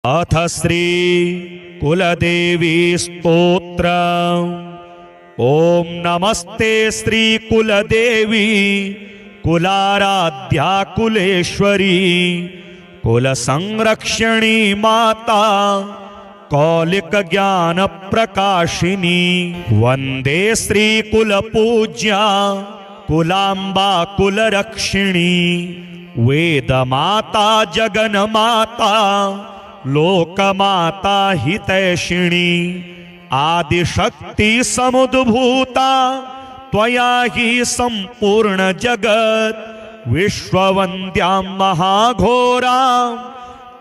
अथ श्री कुलदेवी स्तोत्र। ओम नमस्ते श्री कुलदेवी कुलाराध्या कुलेश्वरी कुल संरक्षणी माता कौलिक ज्ञान प्रकाशिनी। वंदे श्री कुल पूज्या कुलांबा कुलरक्षिणी। वेद माता जगन माता लोकमाता हितैषिणी। आदिशक्ति समुद्भूता त्वया हि संपूर्ण जगत्। विश्ववन्द्यां महाघोरां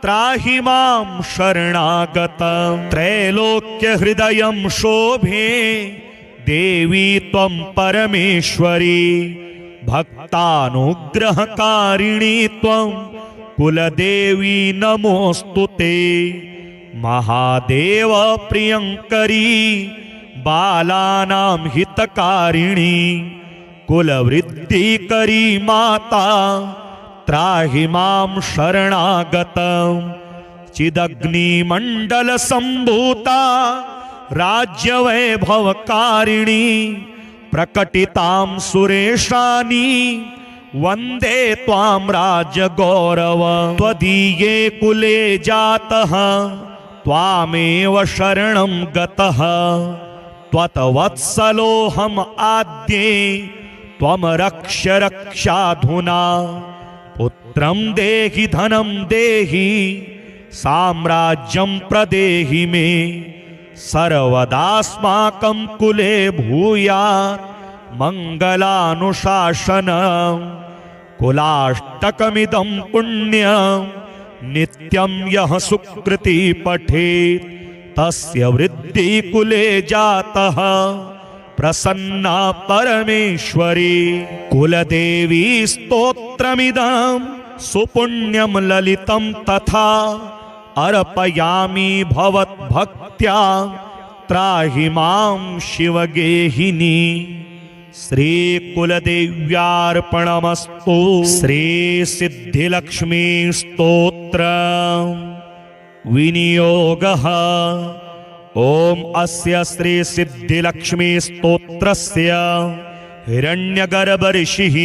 त्राहि मां शरणागतं। त्रैलोक्य हृदयं शोभे देवी त्वं परमेश्वरी। भक्तानुग्रहकारिणी त्वं कुलदेवी नमोस्तुते। महादेव प्रियंकरी बालानां हितकारिणी। कुलवृद्धिकरी माता त्राहि मां शरणागतं। चिदग्निमण्डल सम्भूता राज्यवैभवकारिणी। प्रकटितां सुरेशानी वंदे त्वां राजगौरव। त्वदीये कुले जातः त्वामेव शरणं गतः। त्वत्वत्सलोऽहम् आद्ये त्वं रक्ष रक्षाधुना। पुत्रं देहि धनं देहि साम्राज्यं प्रदेहि मे। सर्वदास्माकं कुले भूयात् मंगलानुशासनम्। कुलाष्टकमिदं पुण्यं नित्यं यः सुकृति पठेत् तस्य वृद्धि कुले जातः प्रसन्ना परमेश्वरी। कुलदेवी स्तोत्रमिदं सुपुण्यं ललितं तथा अर्पयामि भवद्भक्त्या त्राहि मां शिवगेहिनी। श्री कुलदेव्यार्पणमस्तु। श्री सिद्धिलक्ष्मी स्तोत्र विनियोगः। ओम अस्य श्री सिद्धिलक्ष्मी स्तोत्रस्य हिरण्यगर्भ ऋषिः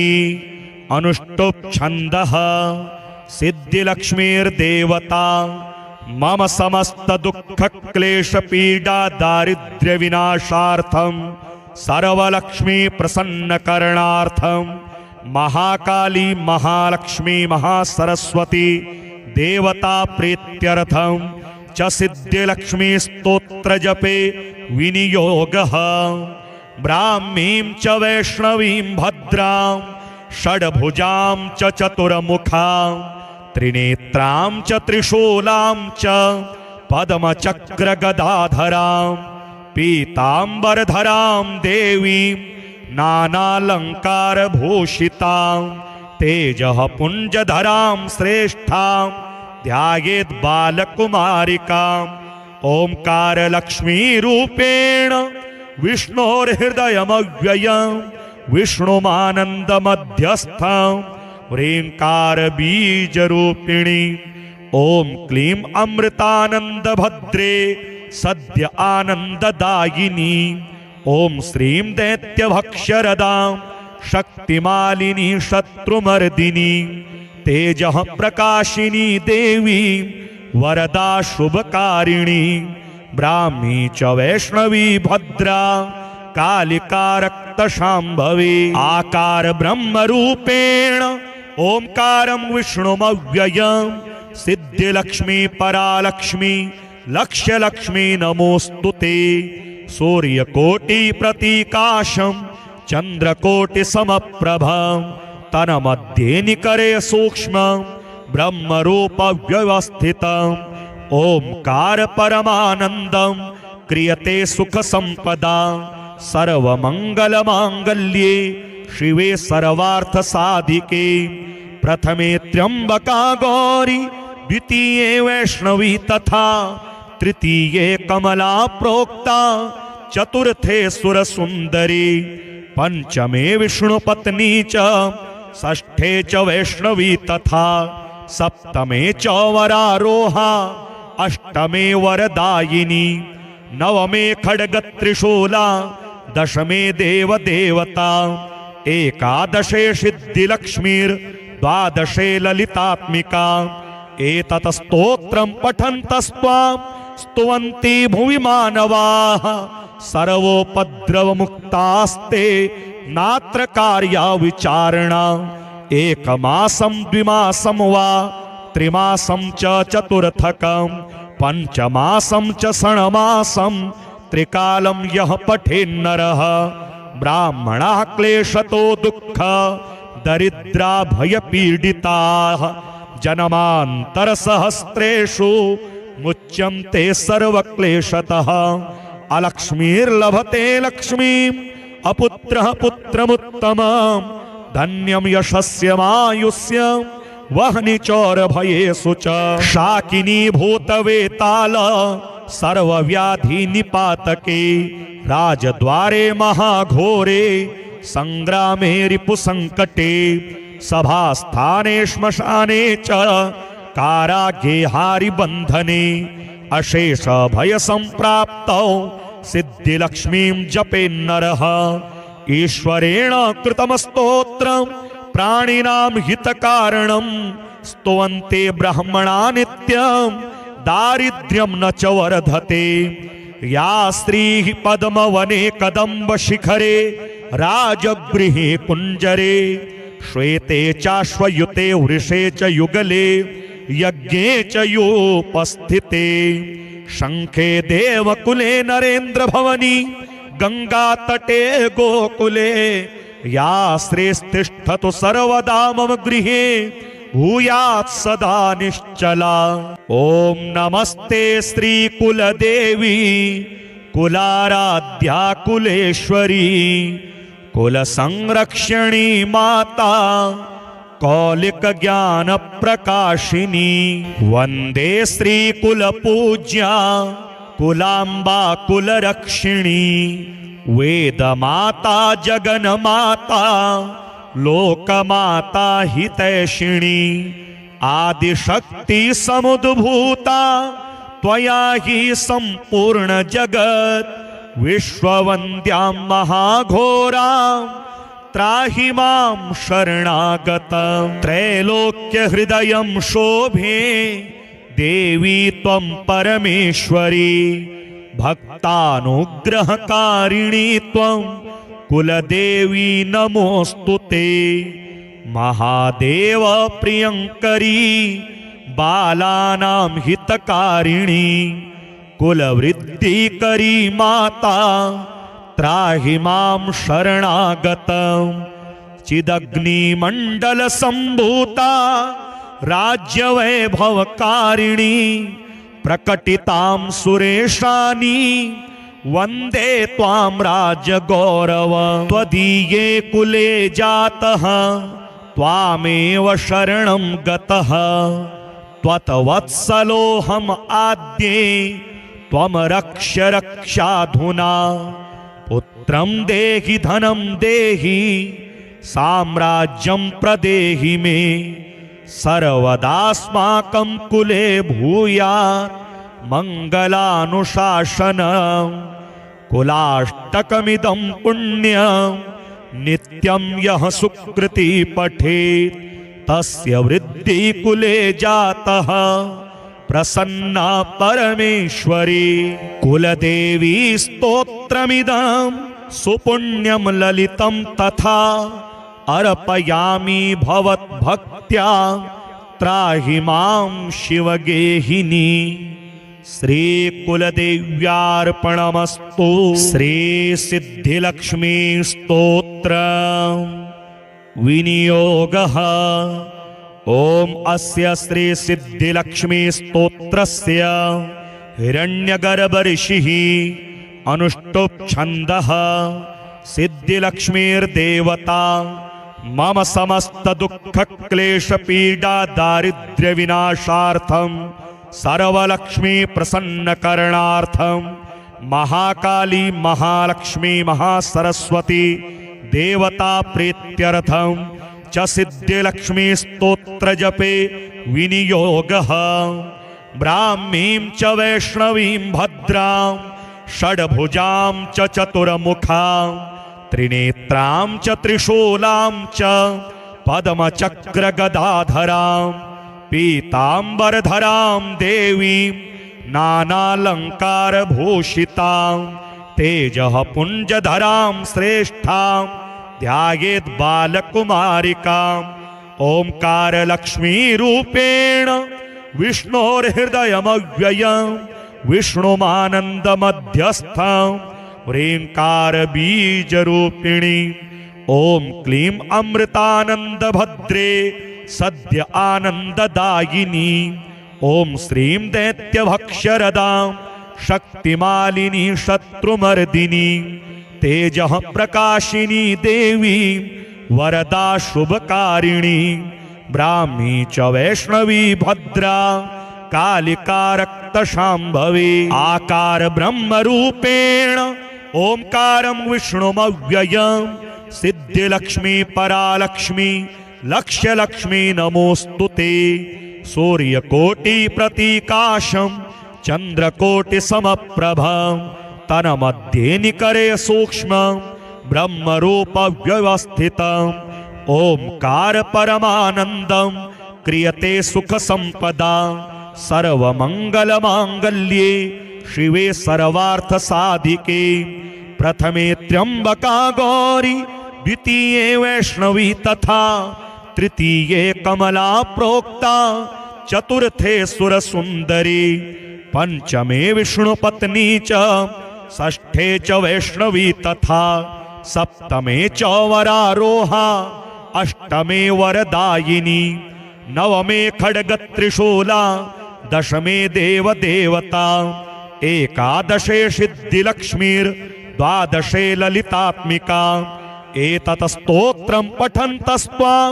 अनुष्टुप् छन्दः। सिद्धिलक्ष्मीर्देवता मम समस्त दुःख क्लेश पीडा दारिद्र्य विनाशार्थं सर्वलक्ष्मी प्रसन्न करणार्थं महाकाली महालक्ष्मी महासरस्वती देवता प्रीत्यर्थं च सिद्धिलक्ष्मी स्तोत्र जपे विनियोगः। ब्राह्मीं च वैष्णवीं भद्रां षड्भुजां च चतुर्मुखां त्रिनेत्रां च त्रिशूलां च पद्मचक्रगदाधरां पीताम्बरधरां देवीं नानालंकारभूषितां तेजः पुञ्जधरां श्रेष्ठां ध्यायेत् बालकुमारिकाम्। ओंकार लक्ष्मी रूपेण विष्णोर्हृदयमव्ययं विष्णुमानन्दमध्यस्थं ह्रींकार बीजरूपिणी। ओम क्लीं अमृतानंदभद्रे सद्य आनंददायिनी। ओम श्रीं दैत्यभक्ष्यरदां शक्तिमालिनी शत्रुमर्दिनी। तेजः प्रकाशिनी देवी वरदा शुभकारिणी। ब्राह्मी च वैष्णवी भद्रा कालिका रक्तशाम्भवी। आकार ब्रह्मरूपेण ओंकारं विष्णुमव्ययं सिद्धिलक्ष्मी परालक्ष्मी लक्ष्यलक्ष्मी नमोस्तुते। सूर्यकोटि प्रतीकाशं चंद्रकोटि समप्रभं तन्मध्ये निकरे सूक्ष्मं ब्रह्मरूप व्यवस्थितम्। ओंकार परमानंदं क्रियते सुख संपदा। सर्वमंगलमांगल्ये शिवे सर्वार्थ साधिके। प्रथमे त्र्यंबका गौरी द्वितीये वैष्णवी तथा तृतीये कमला प्रोक्ता चतुर्थे सुरसुंदरी। पंचमे विष्णुपत्नी च षष्ठे च वैष्णवी तथा सप्तमे च वरारोहा अष्टमे वरदायिनी, नवमे खड्गत्रिशूला, दशमे देवदेवता, एकादशे सिद्धिलक्ष्मीर्, द्वादशे ललितात्मिका। एतत् स्तोत्रं पठन्तस्त्वां स्तुवन्ति भुवि मानवाः, सर्वोपद्रवमुक्तास्ते नात्र कार्या विचारणा। एकमासं द्विमासं वा त्रिमासं च चतुर्थकं, पंचमासं च षण्मासं त्रिकालं यः पठेन्नरः, ब्राह्मणाः क्लेशतो दुःख दरिद्रा भयपीडिताः, जन्मान्तरसहस्रेषु मुच्यन्ते सर्वक्लेशतः। अलक्ष्मीर्लभते लक्ष्मीम्, अपुत्रः पुत्रमुत्तमम्, धन्यं यशस्यमायुष्यं वह्नि चौरभयेषु च। शाकिनी भूतवेताल सर्वव्याधि निपातके, राजद्वारे महाघोरे संग्रामे रिपुसंकटे, सभास्थाने श्मशाने च कारागे हारिबन्धने, अशेष भय संप्राप्तौ सिद्धिलक्ष्मीं जपेन्नरः। ईश्वरेण कृतं स्तोत्रं प्राणिनां हितकारणं, स्तुवन्ते ब्रह्मणा नित्यं दारिद्र्यं न च वर्धते। या स्त्रीः पद्मवने कदम्बशिखरे, राजगृहे कुञ्जरे, श्वेते चाश्वयुते वृषे च युगले, यज्ञे च योपस्थिते, शङ्खे देवकुले नरेन्द्र भवनी, गंगा तटे गोकुले, या स्त्रीस्तिष्ठतु सर्वदा मम गृहे, भूयात् सदा निश्चला। ओम नमस्ते श्री कुलदेवी, कुलाराध्या कुलेश्वरी, कुल संरक्षणी माता, कौलिक ज्ञान प्रकाशिनी। वंदे श्री कुल पूज्या, कुलांबा कुलरक्षिणी, वेद माता जगन माता, लोक माता हितैषिणी। आदिशक्ति समुद्भूता, त्वया ही संपूर्ण जगत, विश्ववन्द्यां महाघोरां त्राहि मां शरणागतं। त्रैलोक्य हृदयं शोभे देवी त्वं परमेश्वरी, भक्तानुग्रहकारिणी त्वं कुलदेवी नमोस्तुते। महादेव प्रियंकरी, बालानां हितकारिणी, कुलवृद्धिकरी माता, त्राहि मां शरणागतं। चिदग्निमण्डल सम्भूता, राज्यवैभवकारिणी, प्रकटितां सुरेशानी, वन्दे त्वां राजगौरव। त्वदीये कुले जातः, त्वामेव शरणं गतः, त्वत्वत्सलोऽहम् आद्ये, त्वं रक्ष्य रक्षाधुना। पुत्रं देहि धनं देहि, साम्राज्यं प्रदेहि मे, सर्वदास्माकं कुले भूयात् मङ्गलानुशासनम्। कुलाष्टकमिदं पुण्यं नित्यं यः सुकृति पठेत्, तस्य वृद्धि कुले जातः प्रसन्ना परमेश्वरी। कुलदेवी स्तोत्रमिदं सुपुण्यं ललितं तथा, अर्पयामि भवद्भक्त्या, त्राहि मां शिवगेहिनी। श्री कुलदेव्यार्पणमस्तु। श्री सिद्धिलक्ष्मी स्तोत्र विनियोगः। ओम अस्य श्री सिद्धिलक्ष्मी स्तोत्रस्य हिरण्यगर्भ ऋषिः अनुष्टुप् छन्दः। सिद्धिलक्ष्मीर्देवता मम समस्त दुःख क्लेश पीडा दारिद्र्य विनाशार्थं, सर्वलक्ष्मी प्रसन्न करणार्थं, महाकाली महालक्ष्मी महासरस्वती देवता प्रीत्यर्थं च सिद्धिलक्ष्मी स्तोत्र जपे विनियोगः। ब्राह्मीं च वैष्णवीं भद्रां षड्भुजां च चतुर्मुखां त्रिनेत्रां च त्रिशूलां च पद्मचक्रगदाधरां पीताम्बरधरां देवीं नानालङ्कारभूषितां तेजः पुञ्जधरां श्रेष्ठां ध्यायेत् बालकुमारिकाम् ओंकारलक्ष्मीरूपेण विष्णोर्हृदयमव्ययं विष्णुमानन्दमध्यस्थं ह्रीङ्कारबीजरूपिणी ॐ क्लीं अमृतानन्दभद्रे सद्य आनन्ददायिनी ॐ श्रीं दैत्यभक्ष्यरदां शक्तिमालिनी शत्रुमर्दिनी तेजः प्रकाशिनी देवी वरदा शुभकारिणी ब्राह्मी च वैष्णवी भद्रा कालिका रक्तशाम्भवी आकार ब्रह्मरूपेण ओंकारं विष्णुमव्ययं सिद्धिलक्ष्मी परालक्ष्मी लक्ष्यलक्ष्मी नमोस्तुते सूर्यकोटि प्रतीकाशं चंद्रकोटिसमप्रभं तन्मध्ये निकरे सूक्ष्मं ब्रह्मरूप व्यवस्थितम् ओंकार परमानंदं क्रियते सुख संपदा सर्वमंगलमांगल्ये शिवे सर्वार्थ साधिके प्रथमे त्र्यंबका गौरी द्वितीये वैष्णवी तथा तृतीये कमला प्रोक्ता चतुर्थे सुरसुंदरी पंचमे विष्णुपत्नी च षष्ठे च वैष्णवी तथा सप्तमे च वरारोहा अष्टमे वरदायिनी नवमे खड्गत्रिशूला दशमे देवदेवता एकादशे सिद्धिलक्ष्मीर्द्वादशे ललितात्मिका एतत् स्तोत्रं पठन्तस्त्वां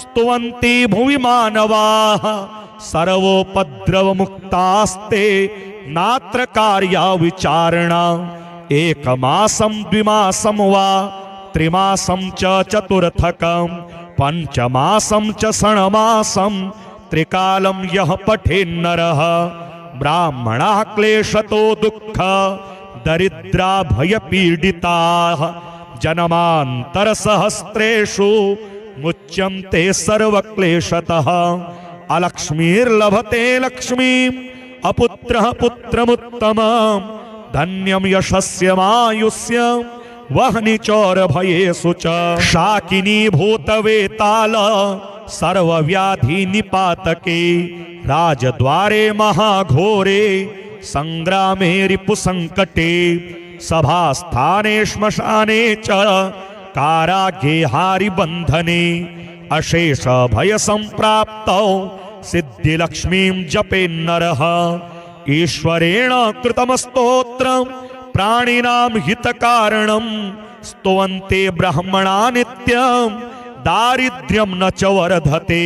स्तुवन्ति भुवि मानवाः सर्वोपद्रवमुक्तास्ते नात्र कार्या विचारणा एकमासं द्विमासं वा त्रिमासं च चतुर्थकं पंचमासं च षण्मासं त्रिकालं यः पठेन्नरः ब्राह्मणाः क्लेशतो दुःख दरिद्रा भयपीडिताः जन्मान्तरसहस्रेषु मुच्यन्ते सर्वक्लेशतः अलक्ष्मीर्लभते लक्ष्मीम् अपुत्रः पुत्रमुत्तमम् धन्यं यशस्यमायुष्यं वह्नि चौरभयेषु च शाकिनी भूतवेताल सर्वव्याधि निपातके राजद्वारे महाघोरे संग्रामे रिपुसंकटे सभास्थाने श्मशाने च कारागे हारिबन्धने अशेष भय संप्राप्तौ सिद्धिलक्ष्मीं जपेन्नरः ईश्वरेण कृतं स्तोत्रं प्राणिनां हितकारणं स्तुवन्ते ब्राह्मणा नित्यं दारिद्र्यं न च वर्धते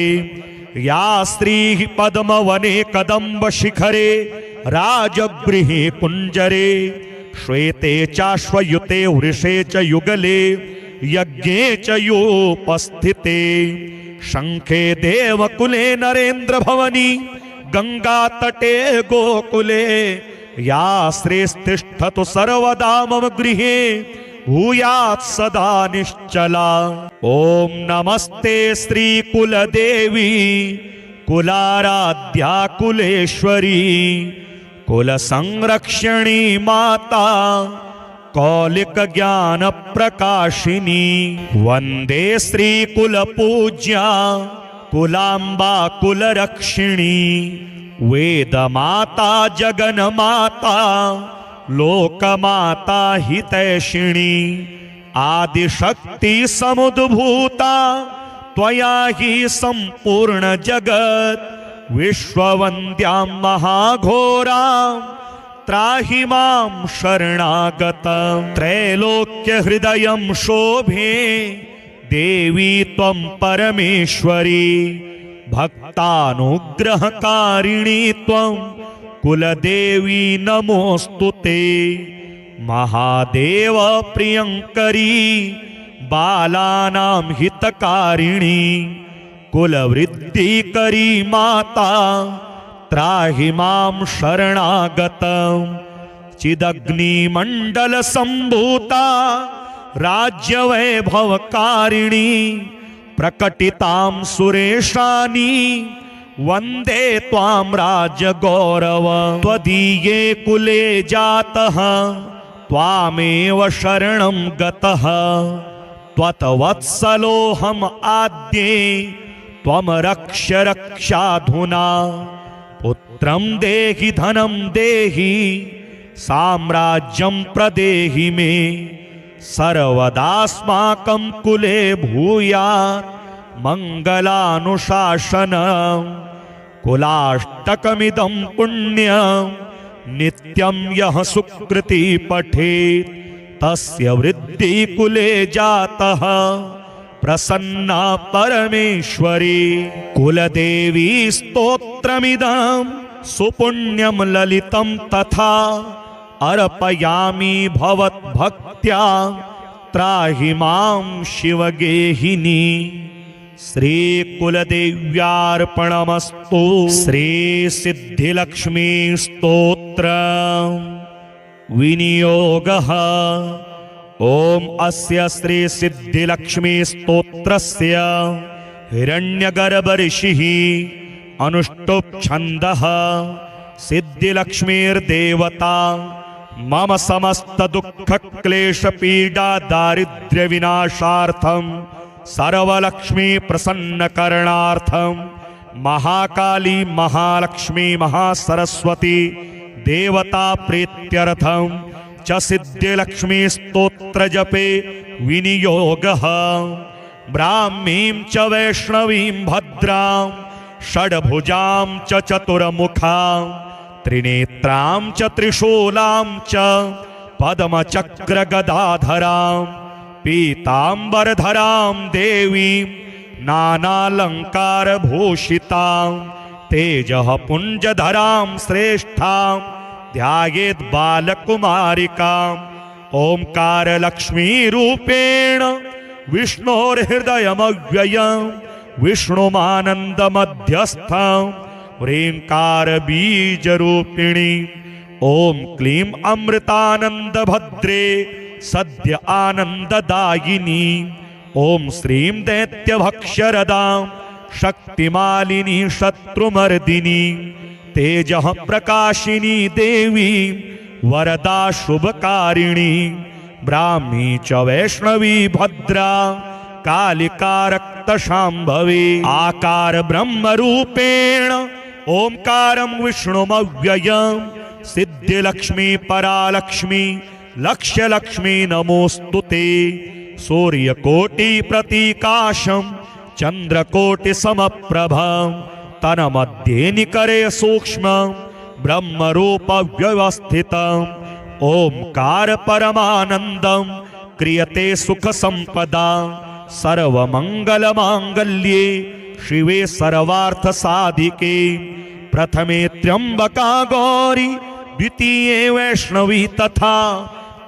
या स्त्रीः पद्मवने कदम्बशिखरे राजगृहे कुञ्जरे श्वेते चाश्वयुते वृषे च युगले यज्ञे च योपस्थिते शंखे देवकुले नरेन्द्रभवनी गंगातटे गोकुले या श्रेष्ठतिष्ठतु सर्वदा मम गृहे भूयात् सदा निश्चला। ओम नमस्ते श्री कुलदेवी कुलाराध्या कुलेश्वरी कुलसंरक्षणी माता कौलिक ज्ञान प्रकाशिनी वंदे श्री कुलपूज्या कुलांबा कुलरक्षिणी वेद माता जगन माता लोकमाता हितैषिणी आदिशक्ति समुद्भूता त्वया हि संपूर्ण जगत विश्ववन्द्यां महाघोरां त्राहि मां शरणागतं त्रैलोक्य हृदयं शोभे देवी त्वं परमेश्वरी भक्तानुग्रहकारिणी त्वं कुलदेवी नमोस्तुते महादेव प्रियंकरी बालानां हितकारिणी कुलवृद्धिकरी माता त्राहि मां शरणागतं चिदग्निमण्डल सम्भूता राज्यवैभवकारिणी प्रकटितां सुरेशानी वन्दे त्वां राजगौरव त्वदीये कुले जातः त्वामेव शरणं गतः त्वत्वत्सलोऽहम् आद्ये त्वं रक्ष रक्षाधुना पुत्रं देहि धनं देहि साम्राज्यं प्रदेहि मे सर्वदास्माकं कुले भूयात् मङ्गलानुशासनम् कुलाष्टकमिदं पुण्यं नित्यं यः सुकृति पठेत् तस्य वृद्धि कुले जातः प्रसन्ना परमेश्वरी। कुलदेवी स्तोत्रमिदं सुपुण्यं ललितं तथा अर्पयामि भवद्भक्त्या त्राहि मां शिवगेहिनी। श्री कुलदेव्यार्पणमस्तु। श्री सिद्धिलक्ष्मी स्तोत्र विनियोगः। ओम अस्य श्री सिद्धिलक्ष्मी स्तोत्रस्य हिरण्यगर्भ ऋषिः अनुष्टुप् छन्दः सिद्धिलक्ष्मीर्देवता मम समस्त दुःख क्लेश पीडा दारिद्र्य विनाशार्थं सर्वलक्ष्मी प्रसन्न करणार्थं महाकाली महालक्ष्मी महासरस्वती देवता प्रीत्यर्थं च सिद्धिलक्ष्मी स्तोत्र जपे विनियोगः। ब्राह्मीं च वैष्णवीं भद्रां षड्भुजां च चतुर्मुखां त्रिनेत्रां च त्रिशूलां च पद्मचक्रगदाधरां पीताम्बरधरां देवीं नानालङ्कारभूषितां तेजः पुञ्जधरां श्रेष्ठां ध्यायेत् बालकुमारिकाम् ओंकार लक्ष्मी रूपेण विष्णोर्हृदयमव्ययं विष्णुमानन्दमध्यस्थं ह्रींकार बीजरूपिणी ओं क्लीं अमृतानन्दभद्रे सद्य आनन्ददायिनी ओं श्रीं दैत्यभक्ष्यरदां शक्तिमालिनी शत्रुमर्दिनी तेजः प्रकाशिनी देवी वरदा शुभकारिणी ब्राह्मी च वैष्णवी भद्रा कालिका रक्तशाम्भवी आकार ब्रह्मरूपेण ओंकारं विष्णुमव्ययं सिद्धिलक्ष्मी परालक्ष्मी लक्ष्यलक्ष्मी नमोस्तुते सूर्यकोटि प्रतीकाशं चंद्रकोटि समप्रभं तन्मध्ये निकरे सूक्ष्म ब्रह्मरूप व्यवस्थितम् ओंकार परमानंदं क्रियते सुख संपदा सर्वमंगलमांगल्ये शिवे सर्वार्थ साधिके प्रथमे त्र्यंबका गौरी द्वितीये वैष्णवी तथा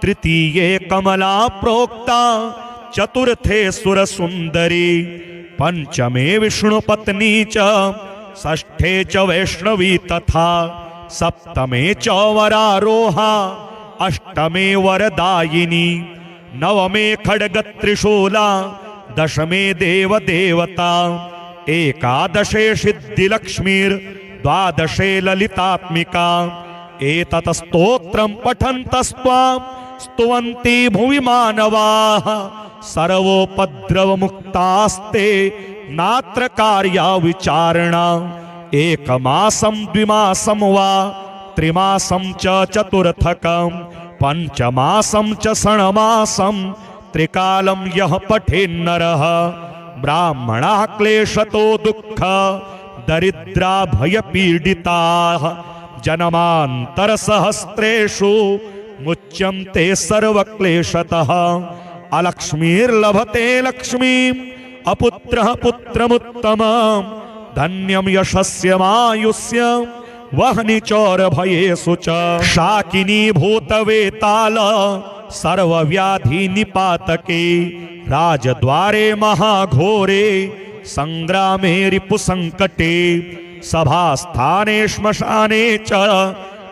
तृतीये कमला प्रोक्ता चतुर्थे सुरसुंदरी पंचमे विष्णुपत्नी च षष्ठे च वैष्णवी तथा सप्तमे च वरारोहा अष्टमे वरदायिनी नवमे खड्गत्रिशूला दशमे देवदेवता एकादशे सिद्धिलक्ष्मीर्द्वादशे ललितात्मिका एतत् स्तोत्रं पठन्तस्त्वां स्तुवन्ति भुवि मानवाः सर्वोपद्रवमुक्तास्ते नात्र कार्या विचारणा एकमासं द्विमासं वा त्रिमासं च चतुर्थकं पंचमासं च षण्मासं त्रिकालं यः पठेन्नरः ब्राह्मणाः क्लेशतो दुःख दरिद्रा भयपीडिताः जन्मान्तरसहस्रेषु मुच्यन्ते सर्वक्लेशतः अलक्ष्मीर्लभते लक्ष्मीम् अपुत्रः पुत्रमुत्तमम् धन्यं यशस्यमायुष्यं वह्नि चौरभयेषु च शाकिनी भूतवेताल सर्वव्याधि निपातके राजद्वारे महाघोरे संग्रामे रिपुसंकटे सभास्थाने श्मशाने च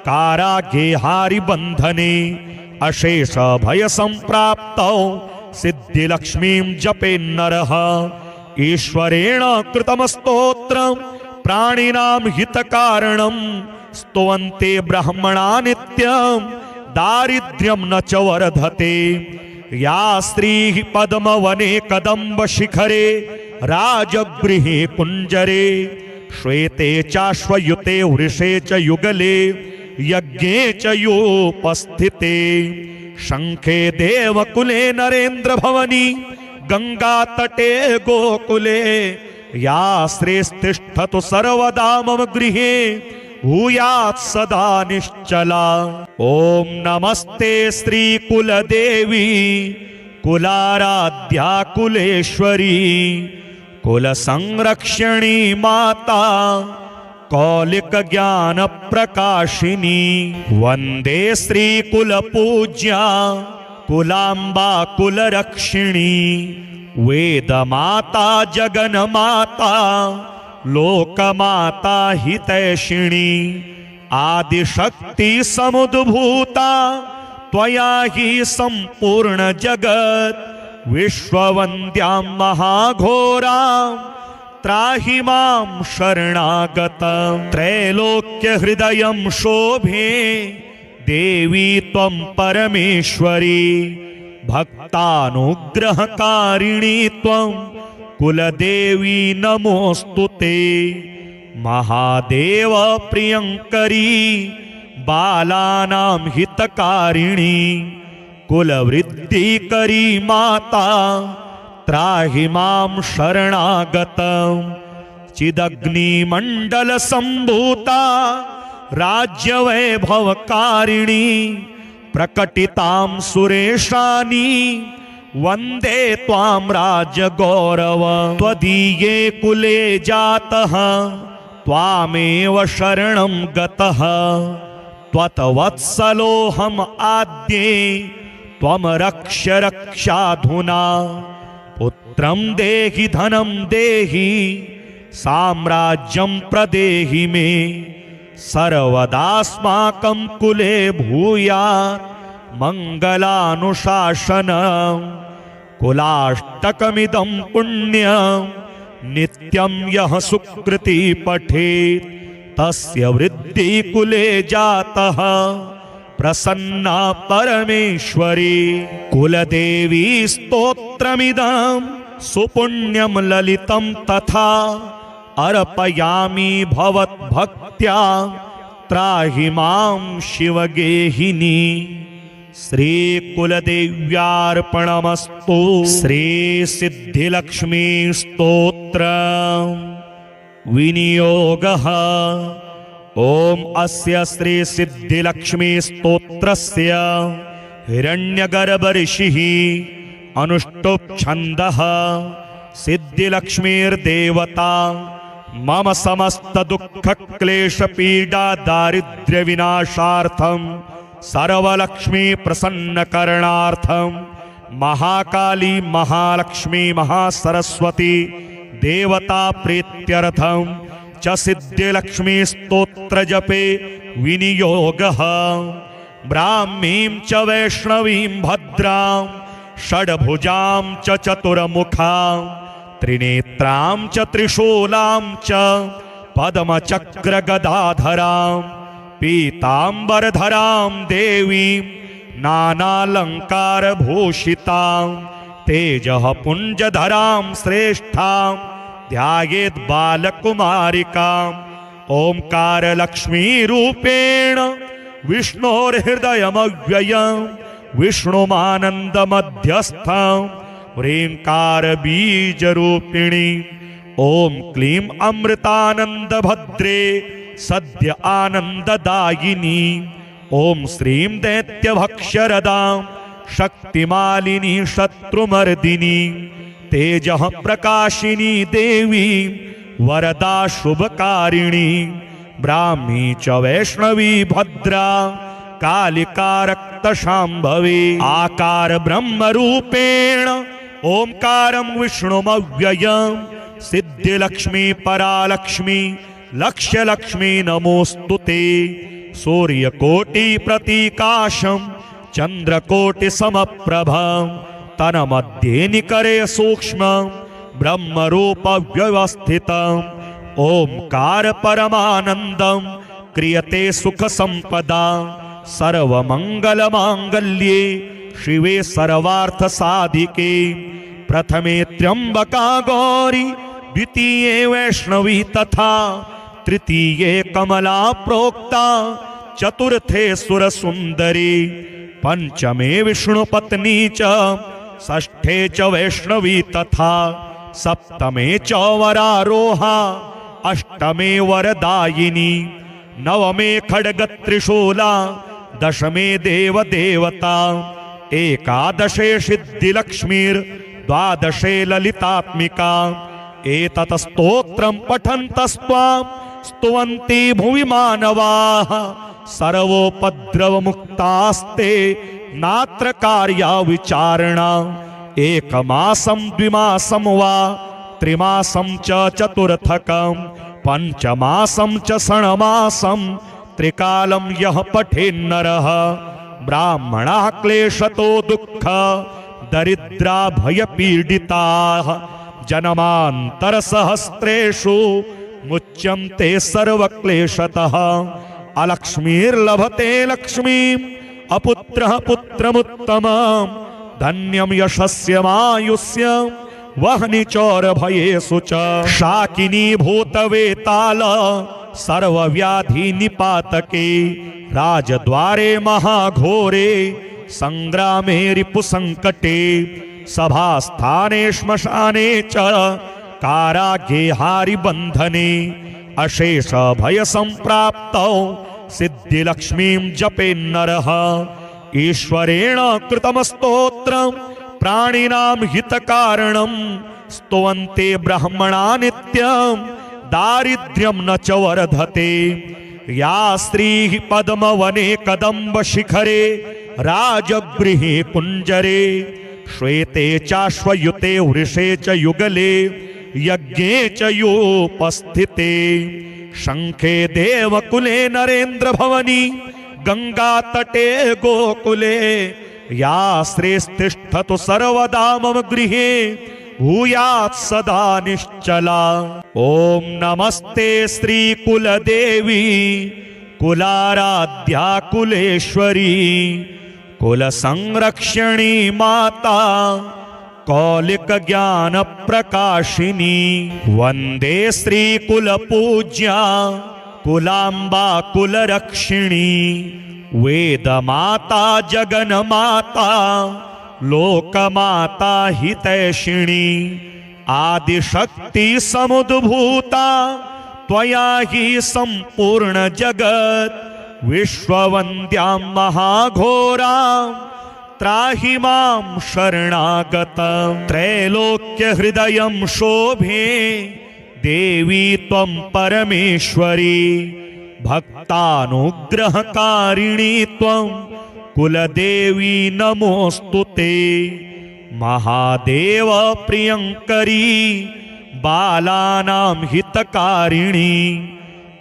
कारागेहारि बंधने अशेष भय संप्राप्तौ सिद्धिलक्ष्मीं जपे नरः ईश्वरेण कृतम स्तोत्रं प्राणिनां हितकारणं स्तुवन्ते ब्रह्मणा नित्यं दारिद्र्यं न च वर्धते या स्त्रीः पद्मवने कदम्ब शिखरे राजगृहे कुञ्जरे श्वेते चाश्वयुते वृषे च युगले यज्ञे च योपस्थिते शंखे देवकुले नरेन्द्र भवनी गंगा तटे गोकुले या श्रेष्ठतिष्ठतु सर्वदा मम गृहे भूयात् सदा निश्चला। ओम नमस्ते श्री कुलदेवी कुलाराध्या कुलेश्वरी कुल संरक्षणी माता कौलिक ज्ञान प्रकाशिनी वंदे श्री कुल पूज्या कुलांबा कुल रक्षिणी वेद माता जगन माता लोक माता हितैषिणी आदिशक्ति समुद्भूता त्वया ही संपूर्ण जगत विश्ववन्द्यां महाघोरां त्राहि मां शरणागतं त्रैलोक्य हृदयं शोभे देवी त्वं परमेश्वरी भक्तानुग्रहकारिणी त्वं कुलदेवी नमोस्तुते महादेव प्रियंकरी बालानां हितकारिणी कुलवृद्धिकरी माता त्राहि मां शरणागतं चिदग्निमण्डल सम्भूता राज्यवैभवकारिणी प्रकटितां सुरेशानी वन्दे त्वां राजगौरव त्वदीये कुले जातः त्वामेव शरणं गतः त्वत्वत्सलोऽहम् आद्ये त्वं रक्ष रक्षाधुना पुत्रं देहि धनं देहि साम्राज्यं प्रदेहि मे सर्वदास्माकं कुले भूयात् मङ्गलानुशासनं कुलाष्टकमिदं पुण्यं नित्यं यः सुकृति पठेत् तस्य वृद्धि कुले जातः प्रसन्ना परमेश्वरी कुलदेवी स्तोत्रमिदं सुपुण्यं ललितं तथा अर्पयामि भवद्भक्त्या त्राहि मां शिवगेहिनी श्री कुलदेव्यार्पणमस्तु। श्री सिद्धिलक्ष्मी स्तोत्र विनियोगः ओम अस्य श्री सिद्धिलक्ष्मी स्तोत्रस्य हिरण्यगर्भ ऋषिः अनुष्टुप् छन्दः सिद्धिलक्ष्मीर्देवता मम समस्त दुःख क्लेश पीडा दारिद्र्य विनाशार्थं सर्वलक्ष्मी प्रसन्न करणार्थं महाकाली महालक्ष्मी महासरस्वती देवता प्रीत्यर्थं च सिद्धिलक्ष्मी स्तोत्र जपे विनियोगः ब्राह्मीं च वैष्णवीं भद्रां षड्भुजां च चतुर्मुखां त्रिनेत्रां च त्रिशूलां च पद्मचक्रगदाधरां पीताम्बरधरां देवीं नानालङ्कारभूषितां तेजः पुञ्जधरां श्रेष्ठां ध्यायेत् बालकुमारिकाम् ओंकार लक्ष्मी रूपेण विष्णोर्हृदयमव्ययं विष्णुमानंद मध्यस्थं ह्रींकार बीज रूपिणी ओम क्लीं अमृतानंद भद्रे सद्य आनंददायिनी ओम श्रीं दैत्यभक्ष्यरदां शक्तिमालिनी शत्रुमर्दिनी तेजः प्रकाशिनी देवी वरदा शुभकारिणी ब्राह्मी च वैष्णवी भद्रा कालिका रक्तशाम्भवी आकार ब्रह्म रूपेण ओंकारं विष्णुमव्ययं सिद्धिलक्ष्मी परालक्ष्मी लक्ष्य लक्ष्मी नमोस्तुते। सूर्यकोटि प्रतीकाशं चंद्रकोटि समप्रभं तन्मध्ये निकरे सूक्ष्म ब्रह्मरूप व्यवस्थितम्। ओंकार परमानंदं क्रियते सुख संपदा। सर्वमंगल मांगल्ये शिवे सर्वार्थ साधिके। प्रथमे त्र्यंबका गौरी द्वितीये वैष्णवी तथा तृतीये कमला प्रोक्ता चतुर्थे सुरसुंदरी। पंचमे विष्णुपत्नी च षष्ठे च वैष्णवी तथा सप्तमे च वरारोहा अष्टमे वरदायिनी। नवमे खड्ग त्रिशूला दशमे देव देवता। एकादशे सिद्धिलक्ष्मीर् द्वादशे ललितात्मिका। एतत् स्तोत्रं पठन्तस्त्वां स्तुवन्ति भुवि मानवाः। सर्वोपद्रवमुक्तास्ते नात्र कार्या विचारणा। एकमासं द्विमासं वा त्रिमासं च चतुर्थकं पंचमासं च षण्मासं त्रिकालं यः पठेन्नरः। ब्राह्मणाः क्लेशतो दुःख दरिद्रा भयपीडिताः जन्मान्तरसहस्रेषु मुच्यन्ते सर्वक्लेशतः। अलक्ष्मीर्लभते लक्ष्मीम् अपुत्रः पुत्रमुत्तमम्। धन्यं यशस्यमायुष्यं वह्नि चौरभयेषु च। शाकिनी भूतवेताल सर्वव्याधि निपातके। राजद्वारे महाघोरे संग्रामे रिपुसंकटे। सभास्थाने श्मशाने च कारागे हारिबन्धने। अशेष भय संप्राप्तौ सिद्धिलक्ष्मीं जपेन्नरः। ईश्वरेण कृतं स्तोत्रं प्राणिनां हितकारणं। स्तुवन्ते ब्राह्मणा नित्यं दारिद्र्यं न च वर्धते। या स्त्रीः पद्मवने कदम्बशिखरे राजगृहे कुञ्जरे। श्वेते चाश्वयुते वृषे च युगले यज्ञे च योपस्थिते। शङ्खे देवकुले नरेन्द्रभवनी गंगातटे गोकुले। या स्त्रीस्तिष्ठतु सर्वदा मम गृहे भूयात् सदा निश्चला। ओम नमस्ते श्रीकुलदेवी कुलाराध्या कुलेश्वरी। कुलसंरक्षणी माता कौलिक ज्ञान प्रकाशिनी। वंदे श्रीकुलपूज्या कुलांबा कुलरक्षिणी। वेदमाता जगन्माता लोकमाता हितैषिणी। आदिशक्ति समुद्भूता त्वया हि संपूर्ण जगत्। विश्ववन्द्यां महाघोरां त्राहि मां शरणागतं। त्रैलोक्य हृदयं शोभे देवी त्वं परमेश्वरी। भक्तानुग्रहकारिणी त्वं कुलदेवी नमोस्तुते। महादेव प्रियंकरी बालानां हितकारिणी।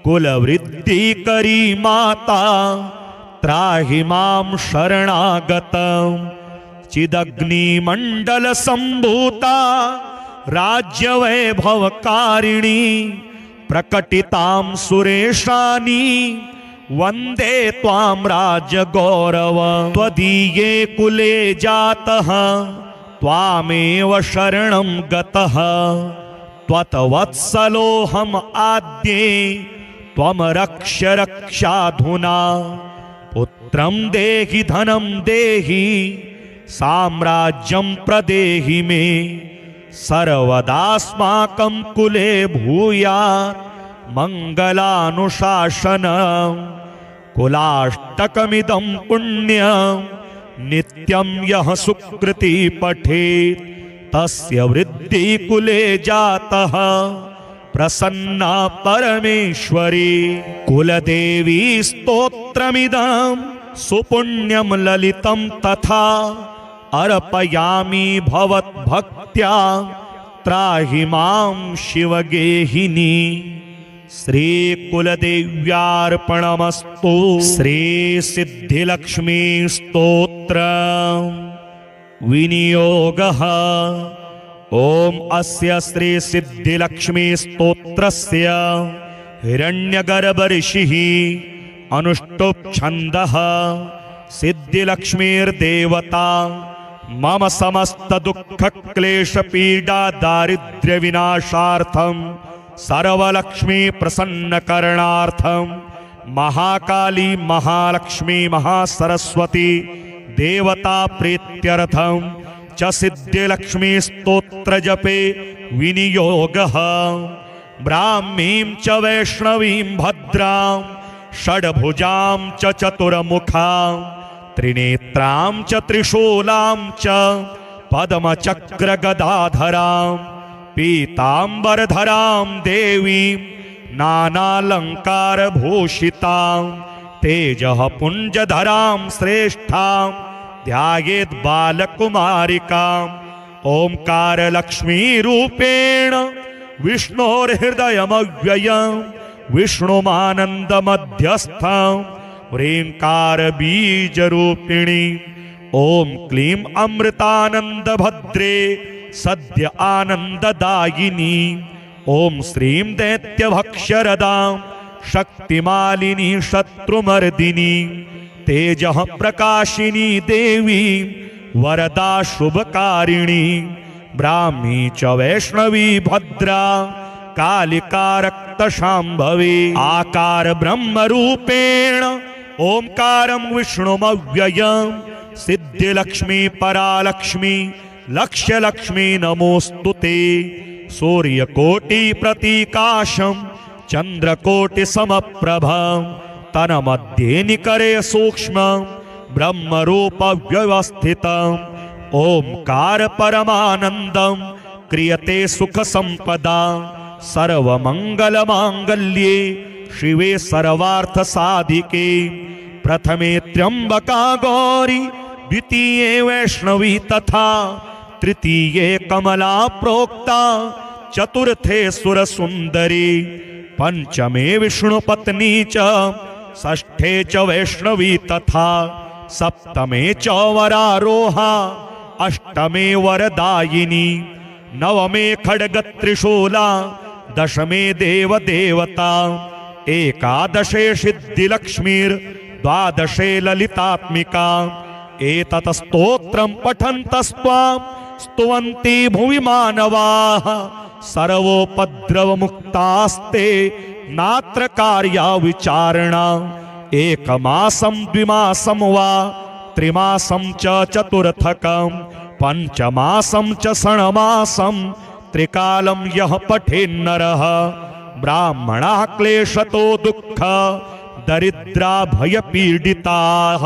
कुलवृद्धिकरी माता त्राहि मां शरणागतं। चिदग्निमण्डल सम्भूता राज्यवैभवकारिणी। प्रकटितां सुरेशानी वन्दे त्वां राजगौरव। त्वदीये कुले जातः त्वामेव शरणं गतः। त्वत्वत्सलोऽहम् आद्ये त्वं रक्ष्य रक्षाधुना। पुत्रं देहि धनं देहि साम्राज्यं प्रदेहि मे। सर्वदास्माकं कुले भूयात् मङ्गलानुशासनम्। कुलाष्टकमिदं पुण्यं नित्यं यः सुकृति पठेत् तस्य वृद्धि कुले जातः प्रसन्ना परमेश्वरी। कुलदेवी स्तोत्रमिदं सुपुण्यं ललितं तथा अर्पयामि भवद्भक्त्या त्राहि मां शिवगेहिनी। श्रीकुलदेव्यार्पणमस्तु। श्रीसिद्धिलक्ष्मी स्तोत्र विनियोगः। ओम अस्य श्रीसिद्धिलक्ष्मी स्तोत्रस्य हिरण्यगर्भ ऋषिः अनुष्टुप् छन्दः। सिद्धिलक्ष्मीर्देवता मम समस्त दुःख क्लेश पीडा दारिद्र्य विनाशार्थं सर्वलक्ष्मी प्रसन्न करणार्थं महाकाली महालक्ष्मी महासरस्वती देवता प्रीत्यर्थं च सिद्धिलक्ष्मी स्तोत्र जपे विनियोगः। ब्राह्मीं च वैष्णवीं भद्रां षड्भुजां च चतुर्मुखां त्रिनेत्रां च त्रिशूलां च पद्मचक्रगदाधरां पीताम्बरधरां देवीं नानालङ्कारभूषितां तेजः पुञ्जधरां श्रेष्ठां ध्यायेत् बालकुमारिकाम्। ओंकारलक्ष्मीरूपेण विष्णोर्हृदयमव्ययं विष्णुमानन्दमध्यस्थं ह्रीङ्कारबीजरूपिणी। ॐ क्लीं अमृतानन्दभद्रे सद्य आनन्ददायिनी। ॐ श्रीं दैत्यभक्ष्यरदां शक्तिमालिनी शत्रुमर्दिनी तेजः प्रकाशिनी देवी वरदा शुभकारिणी। ब्राह्मी च वैष्णवी भद्रा कालिका रक्तशाम्भवी। आकार ब्रह्मरूपेण ओंकारं विष्णुमव्ययं सिद्धिलक्ष्मी परालक्ष्मी लक्ष्यलक्ष्मी नमोऽस्तु ते। सूर्यकोटि प्रतीकाशं चन्द्रकोटिसमप्रभं तन्मध्ये निकरे सूक्ष्मं ब्रह्मरूप व्यवस्थितम्। ओंकार परमानन्दं क्रियते सुख संपदा सर्वमंगलमांगल्ये शिवे सर्वार्थ साधिके। प्रथमे त्र्यंबका गौरी द्वितीये वैष्णवी तथा तृतीये कमला प्रोक्ता चतुर्थे सुरसुंदरी पंचमे विष्णुपत्नी च षष्ठे च वैष्णवी तथा सप्तमे च वरारोहा अष्टमे वरदायिनी नवमे खड्गत्रिशूला दशमे देवदेवता एकादशे सिद्धिलक्ष्मीर् द्वादशे ललितात्मिका। एतत् स्तोत्रं पठन्तस्त्वां स्तुवन्ति भुवि मानवाः सर्वोपद्रवमुक्तास्ते नात्र कार्या विचारणा। एकमासं द्विमासं वा त्रिमासं च चतुर्थकं पंचमासं च षण्मासं त्रिकालं यः पठेन्नरः ब्राह्मणाः क्लेशतो दुःख दरिद्रा भयपीडिताः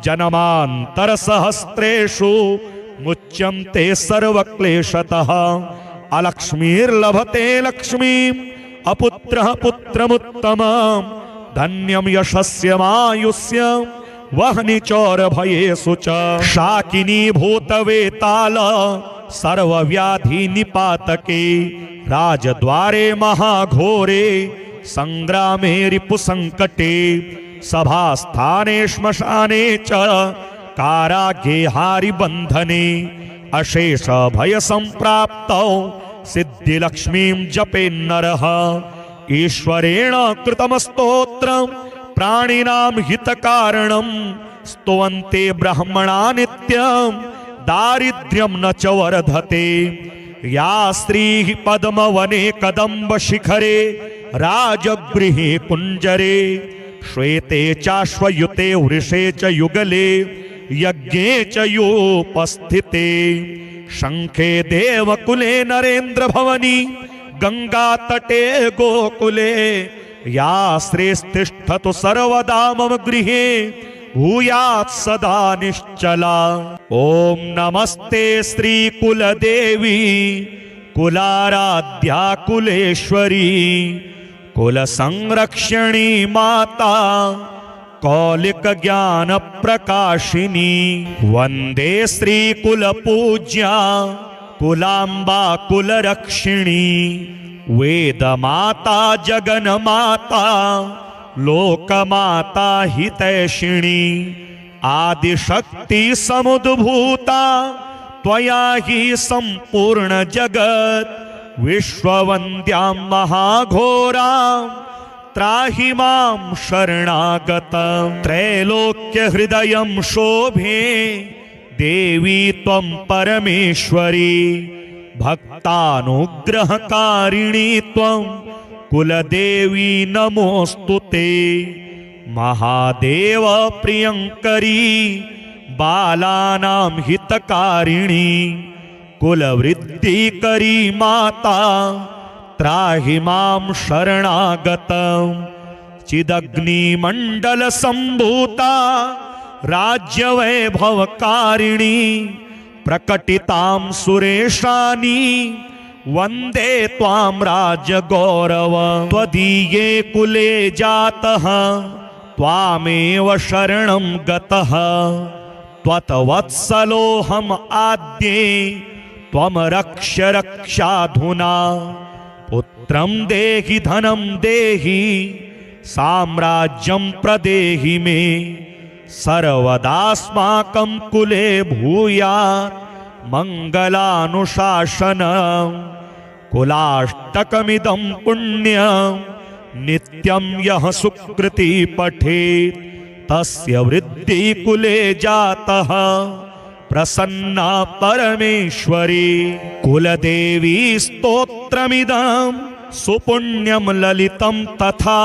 जन्मान्तरसहस्रेषु मुच्यन्ते सर्वक्लेशतः। अलक्ष्मीर्लभते लक्ष्मीम् अपुत्रः पुत्रमुत्तमम् धन्यं यशस्यमायुष्यं वह्नि चोरभयेषु च। शाकिनी भूतवेताल सर्वव्याधि निपातके राजद्वारे महाघोरे संग्रामे रिपुसंकटे सभास्थाने श्मशाने च कारागे हारिबन्धने अशेष भय संप्राप्तौ सिद्धिलक्ष्मीं जपेन्नरः। ईश्वरेण कृतं स्तोत्रं प्राणिनां हितकारणं स्तुवन्ते ब्राह्मणा नित्यं दारिद्र्यं न च वर्धते। या स्त्रीः पद्मवने कदम्बशिखरे राजगृहे कुञ्जरे श्वेते चाश्वयुते वृषे च युगले यज्ञे च योपस्थिते शंखे देवकुले नरेन्द्र भवनी गंगातटे गोकुले या श्रेष्ठतिष्ठतु सर्वदा मम गृहे भूयात् सदा निश्चला। ओम नमस्ते श्री कुलदेवी कुलाराध्या कुलेश्वरी कुल संरक्षणी माता कौलिक ज्ञान प्रकाशिनी वंदे श्री कुल पूज्या कुलांबा कुल रक्षिणी वेदमाता जगन्माता लोकमाता हितैषिणी आदिशक्ति समुद्भूता त्वया हि सम्पूर्ण जगत् विश्ववन्द्यां महाघोरां त्राहि मां शरणागतं त्रैलोक्यहृदयं शोभे देवी त्वं परमेश्वरी भक्तानुग्रहकारिणी त्वं कुलदेवी नमोस्तुते महादेव प्रियंकरी बालानां हितकारिणी कुलवृद्धिकरी माता त्राहि मां शरणागतं चिदग्निमण्डलसम्भूता राज्यवैभवकारिणी प्रकटितां सुरेशानी वन्दे त्वां राजगौरव त्वदीये कुले जातः त्वामेव शरणं गतः त्वत्वत्सलोऽहम् आद्ये त्वं रक्ष रक्षाधुना पुत्रं देहि धनं देहि साम्राज्यं प्रदेहि मे सर्वदास्माकं कुले भूयात् मङ्गलानुशासनं कुलाष्टकमिदं पुण्यं नित्यं यः सुकृति पठेत् तस्य वृद्धि कुले जातः प्रसन्ना परमेश्वरी कुलदेवी स्तोत्रमिदं सुपुण्यं ललितं तथा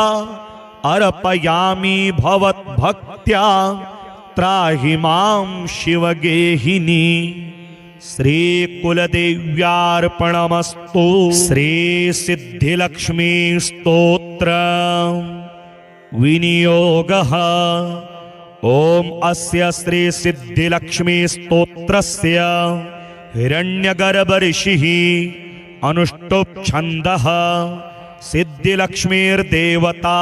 अर्पयामि भवद्भक्त्या त्राहि मां शिवगेहिनी श्री कुलदेव्यार्पणमस्तु श्री सिद्धिलक्ष्मी स्तोत्र विनियोगः ओम अस्य श्री सिद्धिलक्ष्मी स्तोत्रस्य हिरण्यगर्भ ऋषिः अनुष्टुप् छन्दः सिद्धिलक्ष्मीर्देवता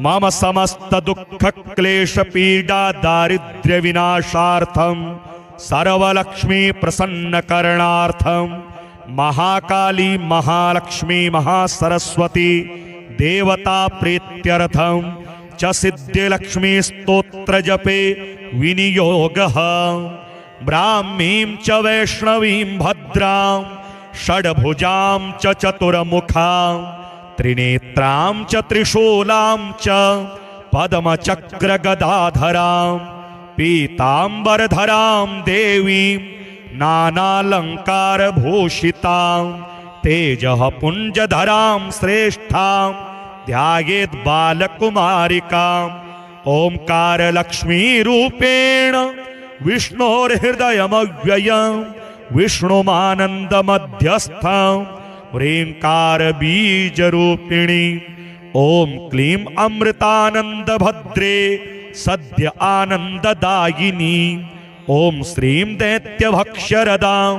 मम समस्त दुःख क्लेश पीडा दारिद्र्य विनाशार्थं सर्वलक्ष्मी प्रसन्न करणार्थं महाकाली महालक्ष्मी महासरस्वती देवता प्रीत्यर्थं च सिद्धिलक्ष्मी स्तोत्र जपे विनियोगः ब्राह्मीं च वैष्णवीं भद्रां षड्भुजां च चतुर्मुखां त्रिनेत्रां च त्रिशूलां च पद्मचक्रगदाधरां पीताम्बरधरां देवीं नानालङ्कारभूषितां तेजः पुञ्जधरां श्रेष्ठां ध्यायेत् बालकुमारिकाम् ओंकारलक्ष्मीरूपेण विष्णोर्हृदयमव्ययं विष्णुमानन्दमध्यस्थं ह्रीङ्कारबीजरूपिणी ॐ क्लीं अमृतानन्दभद्रे सद्य आनन्ददायिनी ॐ श्रीं दैत्यभक्ष्यरदां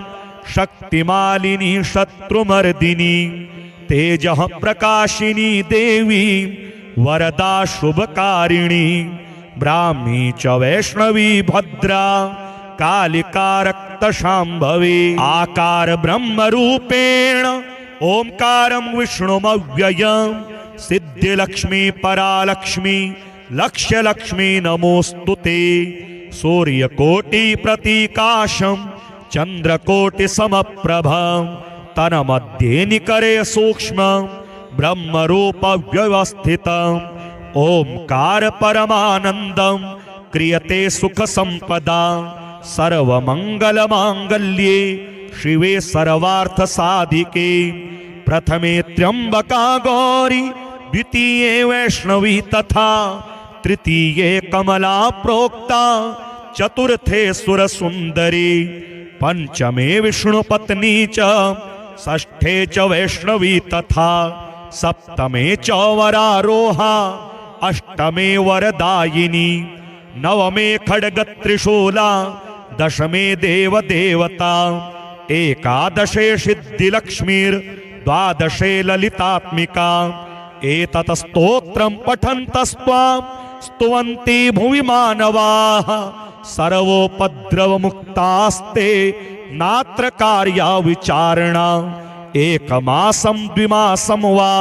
शक्तिमालिनी शत्रुमर्दिनी तेजः प्रकाशिनी देवी वरदा शुभकारिणी ब्राह्मी च वैष्णवी भद्रा कालिका रक्तशाम्भवी आकार ब्रह्मरूपेण ओंकारं विष्णुमव्ययं सिद्धिलक्ष्मी परालक्ष्मी लक्ष्यलक्ष्मी नमोस्तुते सूर्यकोटि प्रतीकाशं चंद्रकोटि समप्रभं तन्मध्ये निकरे सूक्ष्मं ब्रह्मरूप व्यवस्थितम् ओंकार परमानंदं क्रियते सुख संपदा सर्वमंगलमांगल्ये शिवे सर्वार्थ साधिके प्रथमे त्र्यंबका गौरी द्वितीये वैष्णवी तथा तृतीये कमला प्रोक्ता चतुर्थे सुरसुंदरी पंचमे विष्णुपत्नी च षष्ठे च वैष्णवी तथा सप्तमे च वरारोहा अष्टमे वरदायिनी नवमे खड्गत्रिशूला दशमे देवदेवता एकादशे सिद्धिलक्ष्मीर्द्वादशे ललितात्मिका एतत् स्तोत्रं पठन्तस्त्वां स्तुवन्ति भुवि मानवाः सर्वोपद्रवमुक्तास्ते नात्र कार्या विचारणा एकमासं द्विमासं वा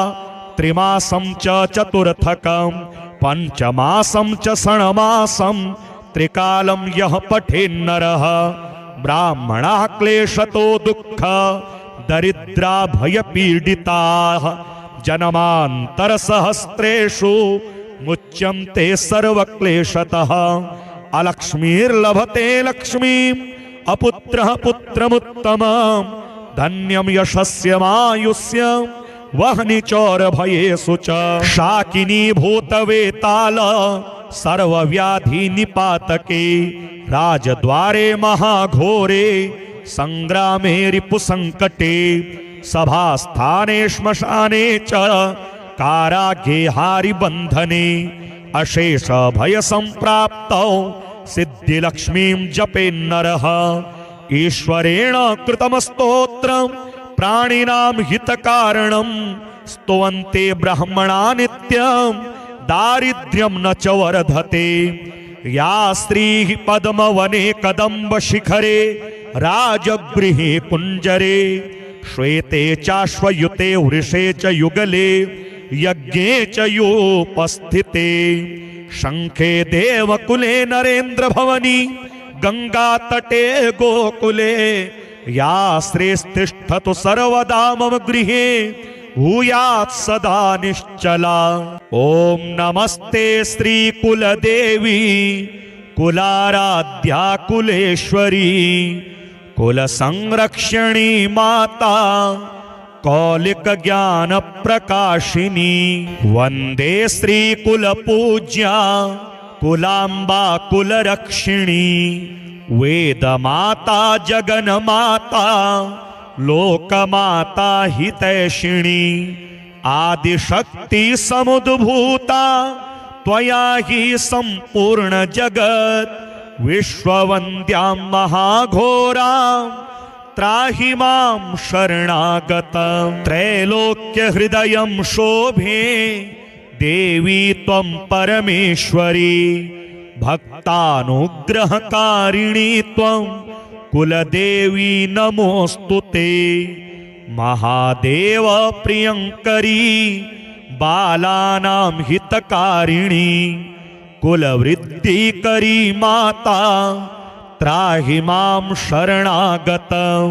त्रिमासं च चतुर्थकं पंचमासं च षण्मासं त्रिकालं यः पठेन्नरः ब्राह्मणाः क्लेशतो दुःख दरिद्रा भयपीडिताः जन्मान्तरसहस्रेषु मुच्यन्ते सर्वक्लेशतः अलक्ष्मीर्लभते लक्ष्मीम् अपुत्रः पुत्रमुत्तमं धन्यं यशस्यमायुष्यं वह्नि चौरभयेषु च शाकिनी भूतवेताल सर्वव्याधिनिपातके राजद्वारे महाघोरे संग्रामे रिपुसंकटे सभास्थाने श्मशाने च कारागृहारि बंधने अशेष भय संप्राप्तौ सिद्धिलक्ष्मीं जपेन्नरः ईश्वरेण कृतं स्तोत्रं प्राणिनां हितकारणं स्तुवन्ते ब्रह्मणा नित्यं दारिद्र्यं न च वर्धते या स्त्रीः पद्मवने कदम्बशिखरे राजगृहे कुञ्जरे श्वेते चाश्वयुते वृषे च युगले यज्ञे च योपस्थिते शंखे देवकुले नरेन्द्र भवनी गंगा तटे गोकुले या श्रेष्ठतिष्ठतु सर्वदा मम गृहे भूयात् सदा निश्चला। ओम नमस्ते श्री कुलदेवी कुलाराध्या कुलेश्वरी कुल संरक्षणी माता कौलिक ज्ञान प्रकाशिनी वंदे श्री कुल पूज्या कुलांबा कुल रक्षिणी वेद माता जगन माता लोक माता हितैषिणी आदिशक्ति समुद्भूता त्वया ही संपूर्ण जगत विश्ववन्द्यां महाघोरां त्राहि मां शरणागतं त्रैलोक्य हृदयं शोभे देवी त्वं परमेश्वरी भक्तानुग्रहकारिणी त्वं कुलदेवी नमोस्तुते महादेव प्रियंकरी बालानां हितकारिणी कुलवृद्धिकरी माता त्राहि मां शरणागतं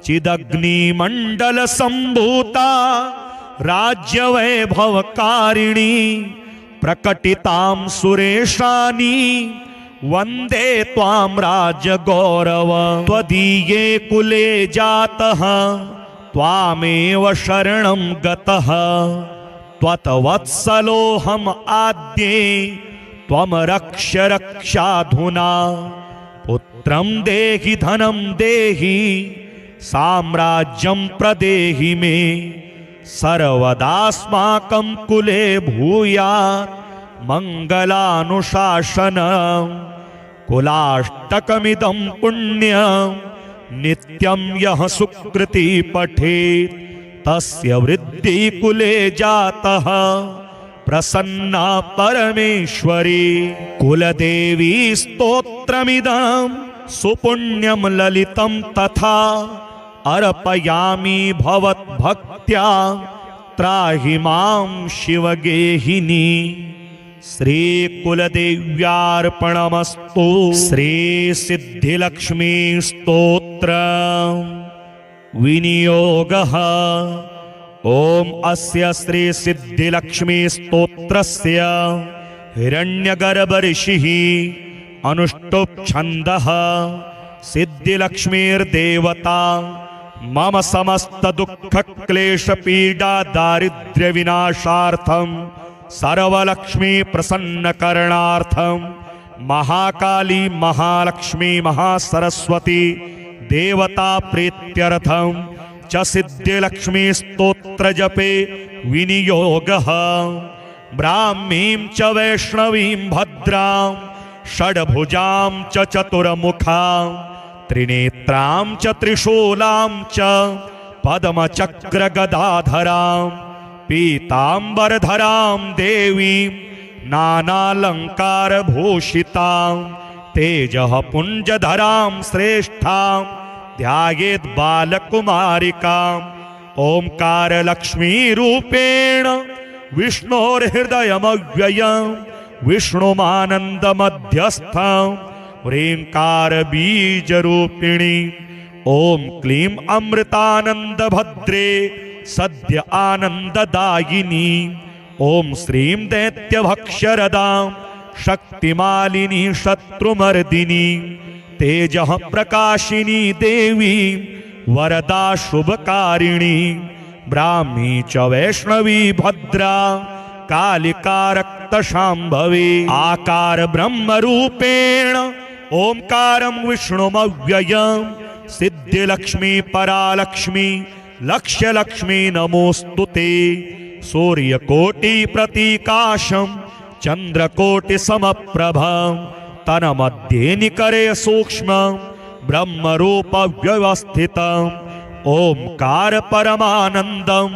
चिदग्निमण्डल सम्भूता राज्यवैभवकारिणी प्रकटितां सुरेशानी वन्दे त्वां राजगौरव त्वदीये कुले जातः त्वामेव शरणं गतः त्वत्वत्सलोऽहम् आद्ये त्वं रक्ष रक्षाधुना पुत्रं देहि धनं देहि साम्राज्यं प्रदेहि मे सर्वदास्माकं कुले भूयात् मङ्गलानुशासनं कुलाष्टकमिदं पुण्यं नित्यं यः सुकृति पठेत् तस्य वृद्धि कुले जातः प्रसन्ना परमेश्वरी कुलदेवी स्तोत्रमिदं सुपुण्यं ललितं तथा अर्पयामि भवद्भक्त्या त्राहि मां शिवगेहिनी श्री कुलदेव्यार्पणमस्तु। श्री सिद्धिलक्ष्मी स्तोत्र विनियोगः ओम अस्य श्री सिद्धिलक्ष्मी स्तोत्रस्य हिरण्यगर्भ ऋषिः अनुष्टुप् छन्दः सिद्धिलक्ष्मीर्देवता मम समस्त दुःख क्लेश पीडा दारिद्र्य विनाशार्थं सर्वलक्ष्मी प्रसन्न करणार्थं महाकाली महालक्ष्मी महासरस्वती देवता प्रीत्यर्थं च सिद्धिलक्ष्मी स्तोत्र जपे विनियोगः ब्राह्मीं च वैष्णवीं भद्रां षड्भुजां च चतुर्मुखां त्रिनेत्रां च त्रिशूलां च पद्मचक्रगदाधरां पीताम्बरधरां देवीं नानालङ्कारभूषितां तेजः पुञ्जधरां श्रेष्ठां ध्यायेत् बालकुमारिकां ओंकार लक्ष्मी रूपेण विष्णोर्हृदयमव्ययं विष्णुमानंद मध्यस्थं ह्रींकार बीज रूपिणी ओम क्लीं अमृतानंद भद्रे सद्य आनंददायिनी ओम श्रीं दैत्यभक्षरदां शक्तिमालिनी शत्रुमर्दिनी तेजः प्रकाशिनी देवी वरदा शुभकारिणी ब्राह्मी च वैष्णवी भद्रा कालिका रक्तशाम्भवी आकार ब्रह्म रूपेण ओंकारं विष्णुमव्ययं सिद्धिलक्ष्मी परालक्ष्मी लक्ष्यलक्ष्मी नमोस्तुते सूर्यकोटि प्रतीकाशं चंद्रकोटि समप्रभं तन्मध्ये निकरे सूक्ष्म ब्रह्मरूप व्यवस्थितं ओंकार परमानंदं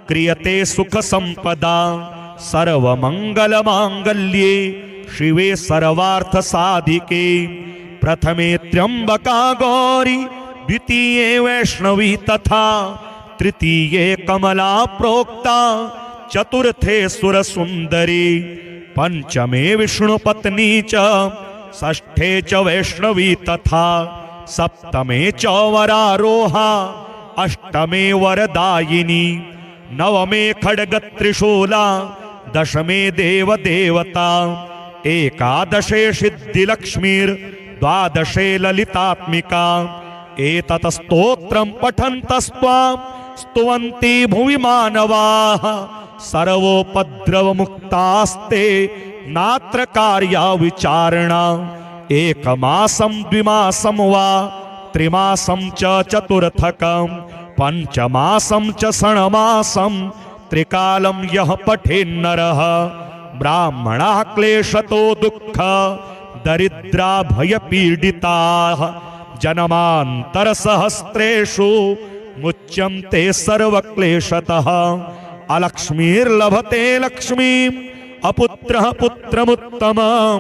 क्रियते सुख संपदा सर्वमंगलमांगल्ये शिवे सर्वार्थ साधिके प्रथमे त्र्यंबका गौरी द्वितीये वैष्णवी तथा तृतीये कमला प्रोक्ता चतुर्थे सुरसुंदरी पंचमे विष्णुपत्नी च षष्ठे च वैष्णवी तथा सप्तमे च वरारोहा अष्टमे वरदायिनी नवमे खड्गत्रिशूला दशमे देवदेवता एकादशे सिद्धिलक्ष्मीर् द्वादशे ललितात्मिका एतत् स्तोत्रं पठन्तस्त्वां स्तुवन्ति भुवि मानवाः सर्वोपद्रवमुक्तास्ते नात्र कार्या विचारणा एकमासं द्विमासं वा त्रिमासं च चतुर्थकं पंचमासं च षण्मासं त्रिकालं यः पठेन्नरः ब्राह्मणाः क्लेशतो दुःख दरिद्रा भयपीडिताः जन्मान्तरसहस्रेषु मुच्यन्ते सर्वक्लेशतः अलक्ष्मीर्लभते लक्ष्मीम् अपुत्रः पुत्रमुत्तमं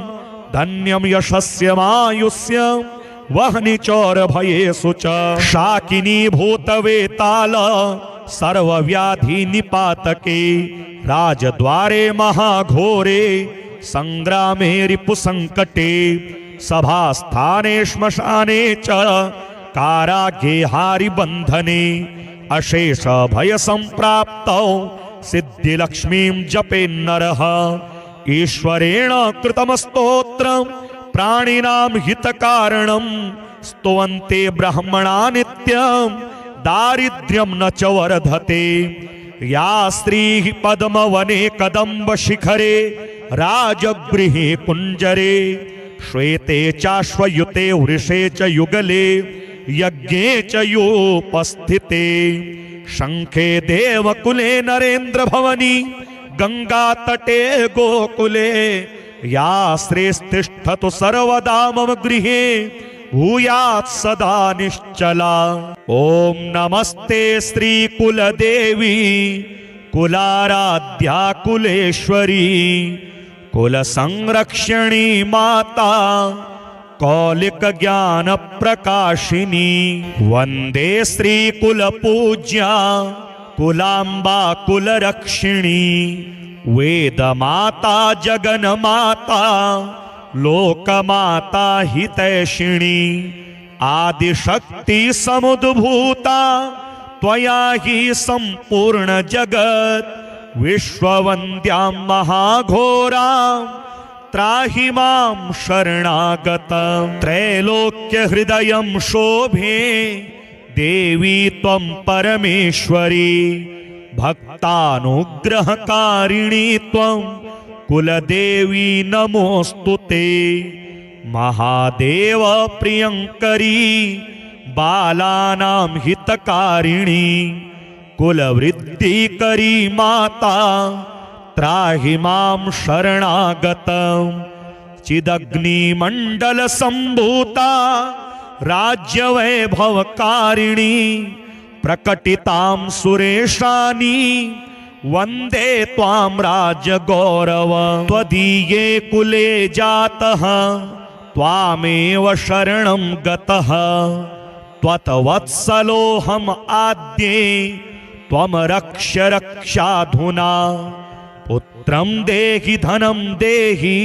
धन्यं यशस्यमायुष्यं वह्नि चोरभयेषु च शाकिनी भूतवेताल सर्वव्याधि निपातके राजद्वारे महाघोरे संग्रामे रिपुसंकटे सभास्थाने श्मशाने च कारागे हारिबन्धने अशेष भय संप्राप्तौ सिद्धिलक्ष्मीं जपेन्नरः ईश्वरेण कृतं स्तोत्रं प्राणिनां हितकारणं स्तुवन्ते ब्राह्मणा नित्यं दारिद्र्यं न च वर्धते या स्त्रीः पद्मवने कदम्बशिखरे राजगृहे कुञ्जरे श्वेते चाश्वयुते वृषे च युगले यज्ञे च योपस्थिते शंखे देवकुले नरेन्द्रभवनी गंगातटे गोकुले या श्रेष्ठतिष्ठतु सर्वदा मम गृहे भूयात् सदा निश्चला। ओम नमस्ते श्री कुलदेवी कुलाराध्या कुलेश्वरी कुल संरक्षणी माता कौलिक ज्ञान प्रकाशिनी वंदे श्री कुल पूज्या कुलांबा कुल रक्षिणी वेद माता जगन माता लोक माता हितैषिणी आदिशक्ति समुद्भूता त्वया ही संपूर्ण जगत विश्ववन्द्यां महाघोरां त्राहि मां शरणागतं त्रैलोक्य हृदयं शोभे देवी त्वं परमेश्वरी भक्तानुग्रहकारिणी त्वं कुलदेवी नमोस्तुते महादेव प्रियंकरी बालानां हितकारिणी कुलवृद्धिकरी माता त्राहि मां शरणागतं चिदग्निमण्डल सम्भूता राज्यवैभवकारिणी प्रकटितां सुरेशानी वन्दे त्वां राजगौरव त्वदीये कुले जातः त्वामेव शरणं गतः त्वत्वत्सलोऽहम् आद्ये त्वं रक्ष रक्षाधुना पुत्रं देहि धनं देहि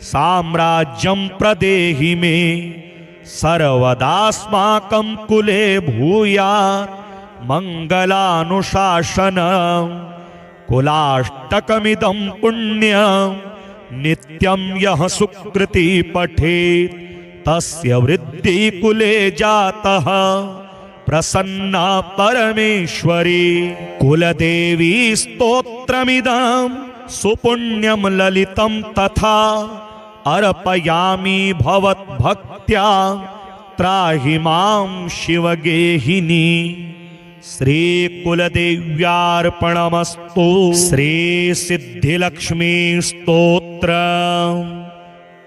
साम्राज्यं प्रदेहि मे सर्वदास्माकं कुले भूयात् मंगलानुशासनं कुलाष्टकमिदं पुण्यं नित्यं यः सुकृति पठेत् तस्य वृद्धि कुले जातः प्रसन्ना परमेश्वरी। कुलदेवी स्तोत्रमिदं सुपुण्यं ललितं तथा अर्पयामि भवद्भक्त्या त्राहि मां शिवगेहिनी। श्री कुलदेव्यार्पणमस्तु। श्री सिद्धिलक्ष्मी स्तोत्र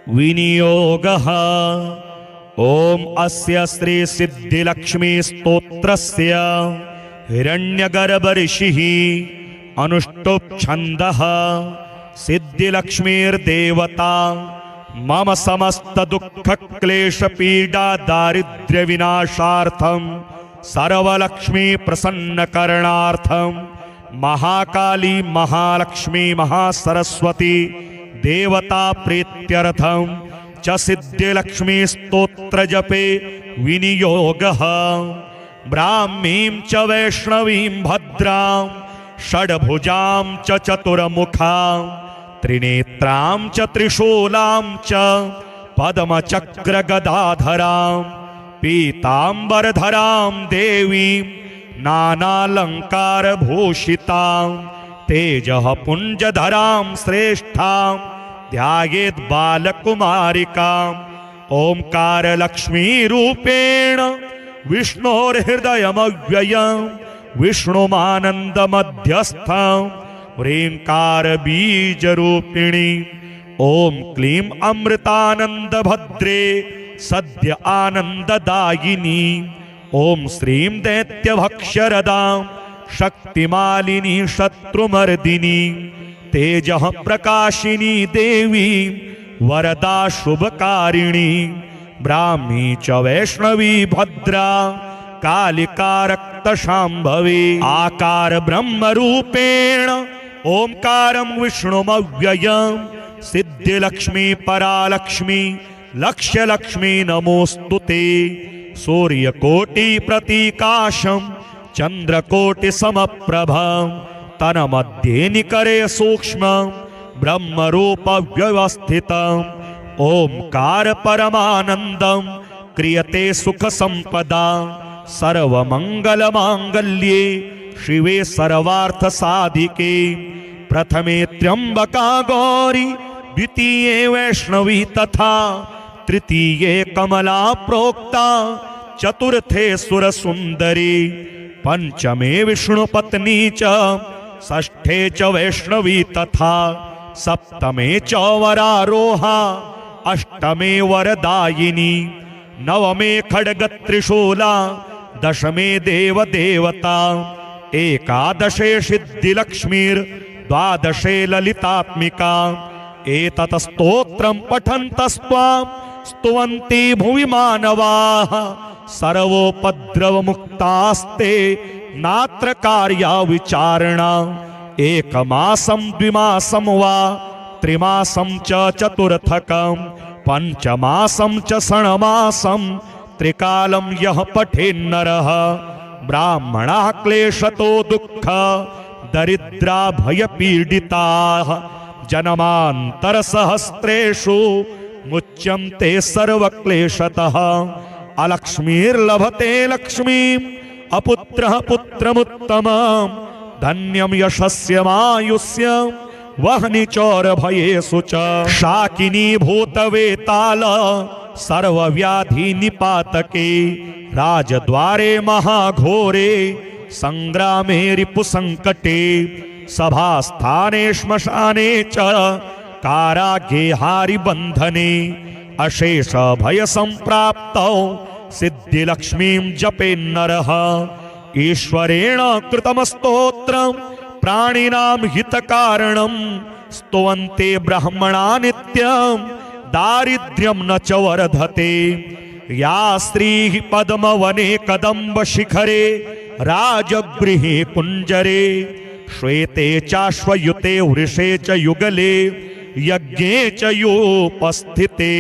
विनियोगः। ओम अस्य श्री सिद्धिलक्ष्मी स्तोत्रस्य हिरण्यगर्भ ऋषिः अनुष्टुप् छन्दः। सिद्धिलक्ष्मीर्देवता मम समस्त दुःख क्लेश पीडा दारिद्र्य विनाशार्थं सर्वलक्ष्मी प्रसन्न करणार्थं महाकाली महालक्ष्मी महासरस्वती देवता प्रीत्यर्थं च सिद्धिलक्ष्मी स्तोत्र जपे विनियोगः। ब्राह्मीं च वैष्णवीं भद्रां षड्भुजां च चतुर्मुखां त्रिनेत्रां च त्रिशूलां च पद्मचक्र गदाधरां पीताम्बरधरां देवीं नानालंकार भूषितां तेजः पुंजधरां श्रेष्ठां ध्यायेत् बालकुमारिकां। ओंकार लक्ष्मी रूपेण विष्णोर्हृदयमव्ययं विष्णुमानंद मध्यस्थं ह्रींकार बीज रूपिणी। ओम क्लीं अमृतानंद भद्रे सद्य आनंददायिनी। ओम श्रीं दैत्यभक्ष्यरदां शक्तिमालिनी शत्रुमर्दिनी तेजः प्रकाशिनी देवी वरदा शुभकारिणी। ब्राह्मी च वैष्णवी भद्रा कालिका रक्तशाम्भवी। आकार ब्रह्म रूपेण ओंकारं विष्णुमव्ययं सिद्धिलक्ष्मी परालक्ष्मी लक्ष्यलक्ष्मी नमोस्तुते। सूर्यकोटि प्रतीकाशं चंद्रकोटि समप्रभं तन्मध्ये निकरे सूक्ष्म ब्रह्मरूप व्यवस्थितम्। ओंकार परमानंदं क्रियते सुख संपदा सर्वमंगल मांगल्ये शिवे सर्वार्थ साधिके। प्रथमे त्र्यंबका गौरी द्वितीये वैष्णवी तथा तृतीये कमला प्रोक्ता चतुर्थे सुरसुंदरी पंचमे विष्णुपत्नी च षष्ठे च वैष्णवी तथा सप्तमे च वरारोहा अष्टमे वरदायिनी नवमे खड्गत्रिशूला दशमे देवदेवता एकादशे सिद्धिलक्ष्मीर् द्वादशे ललितात्मिका। एतत् स्तोत्रं पठन्तस्त्वां स्तुवन्ति भुवि मानवाः सर्वोपद्रवमुक्तास्ते नात्र कार्या विचारणा। एकमासं द्विमासं वा त्रिमासं च चतुर्थकं पंचमासं च षण्मासं त्रिकालं यः पठेन्नरः ब्राह्मणाः क्लेशतो दुःख दरिद्रा भयपीडिताः जन्मान्तरसहस्रेषु मुच्यन्ते सर्वक्लेशतः। अलक्ष्मीर्लभते लक्ष्मीम् अपुत्रः पुत्रमुत्तमम् धन्यं यशस्यमायुष्यं वह्नि चोरभयेषु च। शाकिनी भूतवेताल सर्वव्याधि निपातके राजद्वारे महाघोरे संग्रामे रिपुसंकटे सभास्थाने श्मशाने च कारागे हारिबंधने अशेष भय संप्राप्तौ सिद्धिलक्ष्मीं जपेन्नरः। ईश्वरेण कृतं स्तोत्रं प्राणिनां हितकारणं स्तुवन्ते ब्राह्मणा नित्यं दारिद्र्यं न च वर्धते। या स्त्री पद्मवने कदम्ब शिखरे राजगृहे कुंजरे श्वेते चाश्वयुते वृषे च युगले यज्ञे च योपस्थिते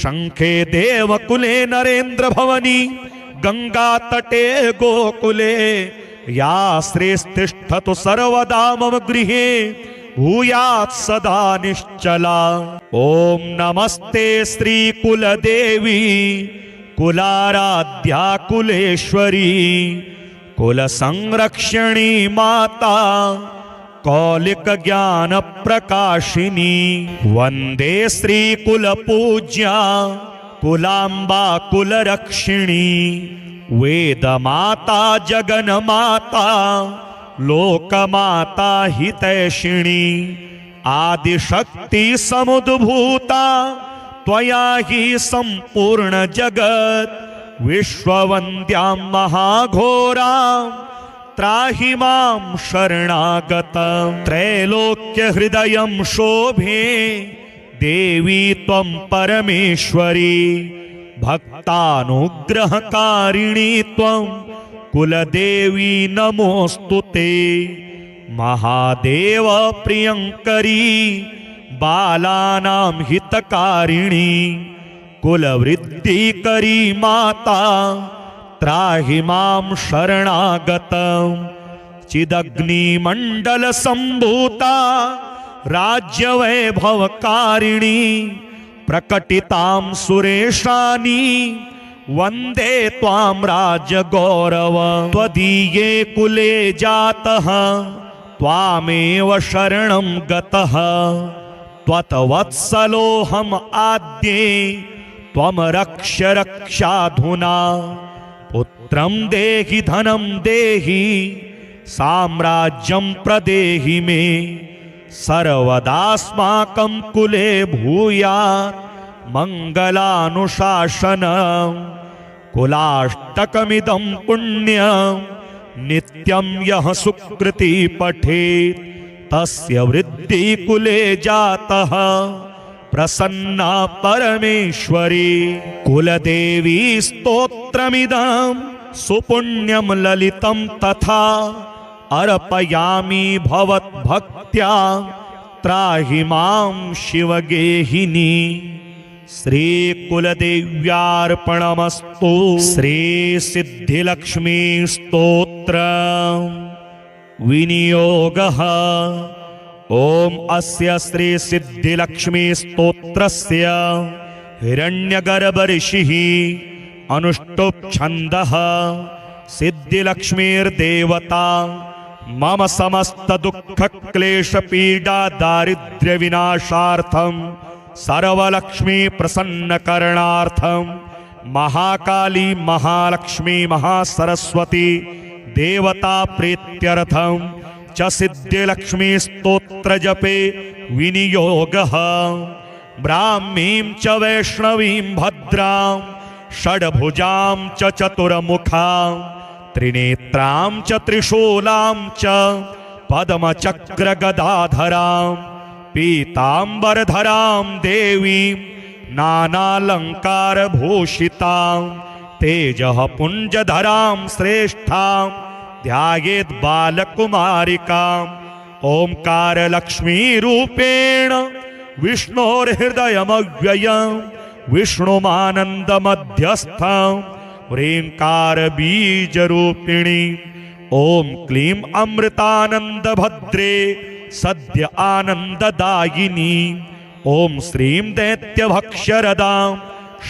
शंखे देवकुले नरेंद्र भवनी गंगा तटे गोकुले या श्रेष्ठतिष्ठतु सर्वदा मम गृहे भूयात् सदा निश्चला। ओम नमस्ते श्री कुलदेवी कुलाराध्या कुलेश्वरी कुल संरक्षणी माता कौलिक ज्ञान प्रकाशिनी वंदे श्री कुल पूज्या कुलांबा कुल रक्षिणी वेद माता जगन माता लोक माता हितैषिणी आदिशक्ति समुद्भूता त्वया ही संपूर्ण जगत विश्ववन्द्यां महाघोरां त्राहि मां शरणागतं त्रैलोक्य हृदयं शोभे देवी त्वं परमेश्वरी भक्तानुग्रहकारिणी त्वं कुलदेवी नमोस्तुते महादेव प्रियंकरी बालानां हितकारिणी कुलवृद्धिकरी माता त्राहि मां शरणागतं चिदग्निमण्डल सम्भूता राज्यवैभवकारिणी प्रकटितां सुरेशानी वन्दे त्वां राजगौरव त्वदीये कुले जातः त्वामेव शरणं गतः त्वत्वत्सलोऽहम् आद्ये त्वं रक्ष रक्षाधुना पुत्रं देहि धनं देहि साम्राज्यं प्रदेहि मे सर्वदास्माकं कुले भूयात् मंगलानुशासनं कुलाष्टकमिदं पुण्यं नित्यं यः सुकृति पठेत् तस्य वृद्धि कुले जातः प्रसन्ना परमेश्वरी कुलदेवी स्तोत्रमिदं सुपुण्यं ललितं तथा अर्पयामि भवद्भक्त्या त्राहि मां शिवगेहिनी श्री कुलदेव्यार्पणमस्तु। श्री सिद्धिलक्ष्मी स्तोत्र विनियोगः। ओम अस्य श्री सिद्धिलक्ष्मी स्तोत्रस्य हिरण्यगर्भ ऋषिः अनुष्टुप् छन्दः सिद्धिलक्ष्मीर्देवता मम समस्त दुःख क्लेश पीडा दारिद्र्य विनाशार्थं सर्वलक्ष्मी प्रसन्न करणार्थं महाकाली महालक्ष्मी महासरस्वती देवता प्रीत्यर्थं च सिद्धिलक्ष्मी स्तोत्र जपे विनियोगः। ब्राह्मीं च वैष्णवीं भद्रां षड्भुजां च चतुर्मुखां त्रिनेत्रां च त्रिशूलां च पद्मचक्रगदाधरां पीताम्बरधरां देवीं नानालंकारभूषितां तेजः पुंजधरां श्रेष्ठां ध्यायेत् बालकुमारिकाम् ओंकार लक्ष्मी रूपेण विष्णोर्हृदयमव्ययं विष्णुमानन्दमध्यस्थं ह्रींकार बीजरूपिणी ओम क्लीं अमृतानंदभद्रे सद्य आनंददायिनी ओम श्रीं दैत्यभक्ष्यरदां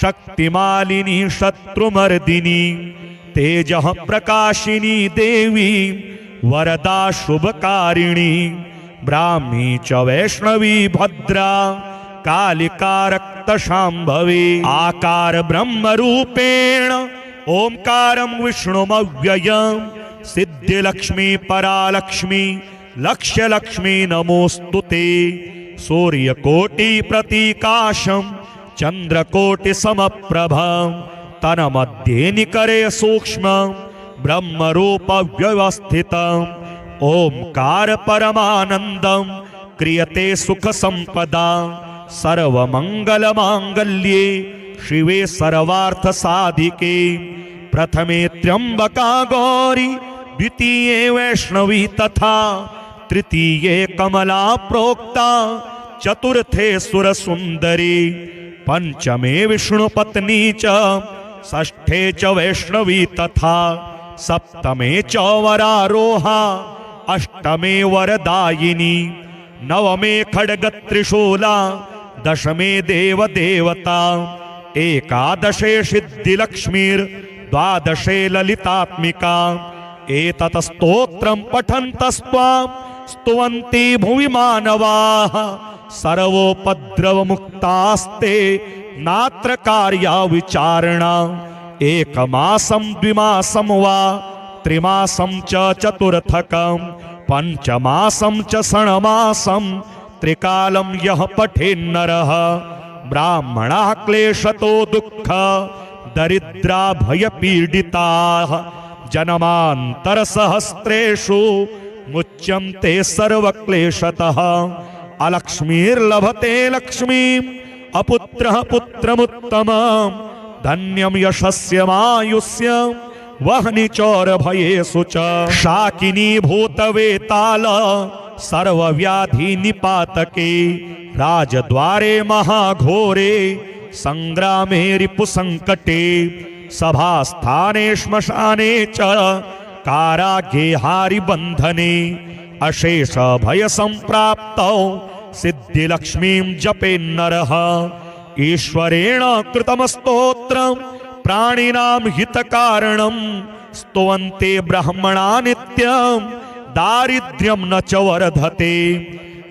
शक्तिमालिनी शत्रुमर्दिनी तेजः प्रकाशिनी देवी वरदा शुभकारिणी ब्राह्मी च वैष्णवी भद्रा कालिका रक्तशाम्भवी आकार ब्रह्म रूपेण ओंकारं विष्णुमव्ययं सिद्धिलक्ष्मी परालक्ष्मी लक्ष्यलक्ष्मी नमोस्तुते सूर्यकोटि प्रतीकाशं चंद्रकोटि समप्रभं तन्मध्ये निकरे सूक्ष्मं ब्रह्मरूप व्यवस्थितम् ओंकार परमानंदं क्रियते सुख संपदा सर्वमंगल मांगल्ये शिवे सर्वार्थ साधिके प्रथमे त्र्यंबका गौरी, द्वितीये वैष्णवी तथा तृतीये कमला प्रोक्ता, चतुर्थे सुरसुंदरी, पंचमे विष्णुपत्नी च, षष्ठे च वैष्णवी तथा सप्तमे च वरारोहा, अष्टमे वरदायिनी, नवमे खड्गत्रिशूला, दशमे देवदेवता, एकादशे सिद्धिलक्ष्मीर्, द्वादशे ललितात्मिका। एतत् स्तोत्रं पठन्तस्त्वां स्तुवन्ति भुवि मानवाः, सर्वोपद्रवमुक्तास्ते नात्र कार्या विचारणा। एकमासं द्विमासं वा त्रिमासं च चतुर्थकं, पंचमासं च षण्मासं त्रिकालं यः पठेन्नरः, ब्राह्मणाः क्लेशतो दुःख दरिद्रा भयपीडिताः, जन्मान्तरसहस्रेषु मुच्यन्ते सर्वक्लेशतः। अलक्ष्मीर्लभते लक्ष्मीम्, अपुत्रः पुत्रमुत्तमम्, धन्यं यशस्यमायुष्यम्, वह्नि चौरभयेषु च। शाकिनी भूतवेताल सर्वव्याधि निपातके, राजद्वारे महाघोरे संग्रामे रिपुसंकटे, सभास्थाने श्मशाने च कारागेहारि बंधने, अशेष भय संप्राप्तौ सिद्धिलक्ष्मीं जपेन्नरः। ईश्वरेण कृतं स्तोत्रं प्राणिनां हितकारणं, स्तुवन्ते ब्रह्मणा नित्यं दारिद्र्यं न च वर्धते।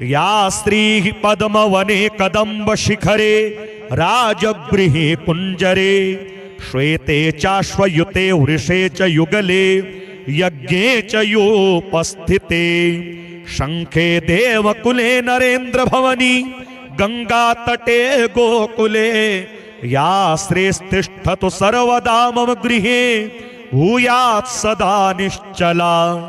या स्त्रीः पद्मवने कदम्बशिखरे, राजगृहे कुञ्जरे, श्वेते चाश्वयुते वृषे च युगले, यज्ञे च योपस्थिते, शंखे देवकुले नरेन्द्र भवनी, गंगा तटे गोकुले, या श्रेष्ठतिष्ठतु सर्वदा मम गृहे, भूयात् सदा निश्चला।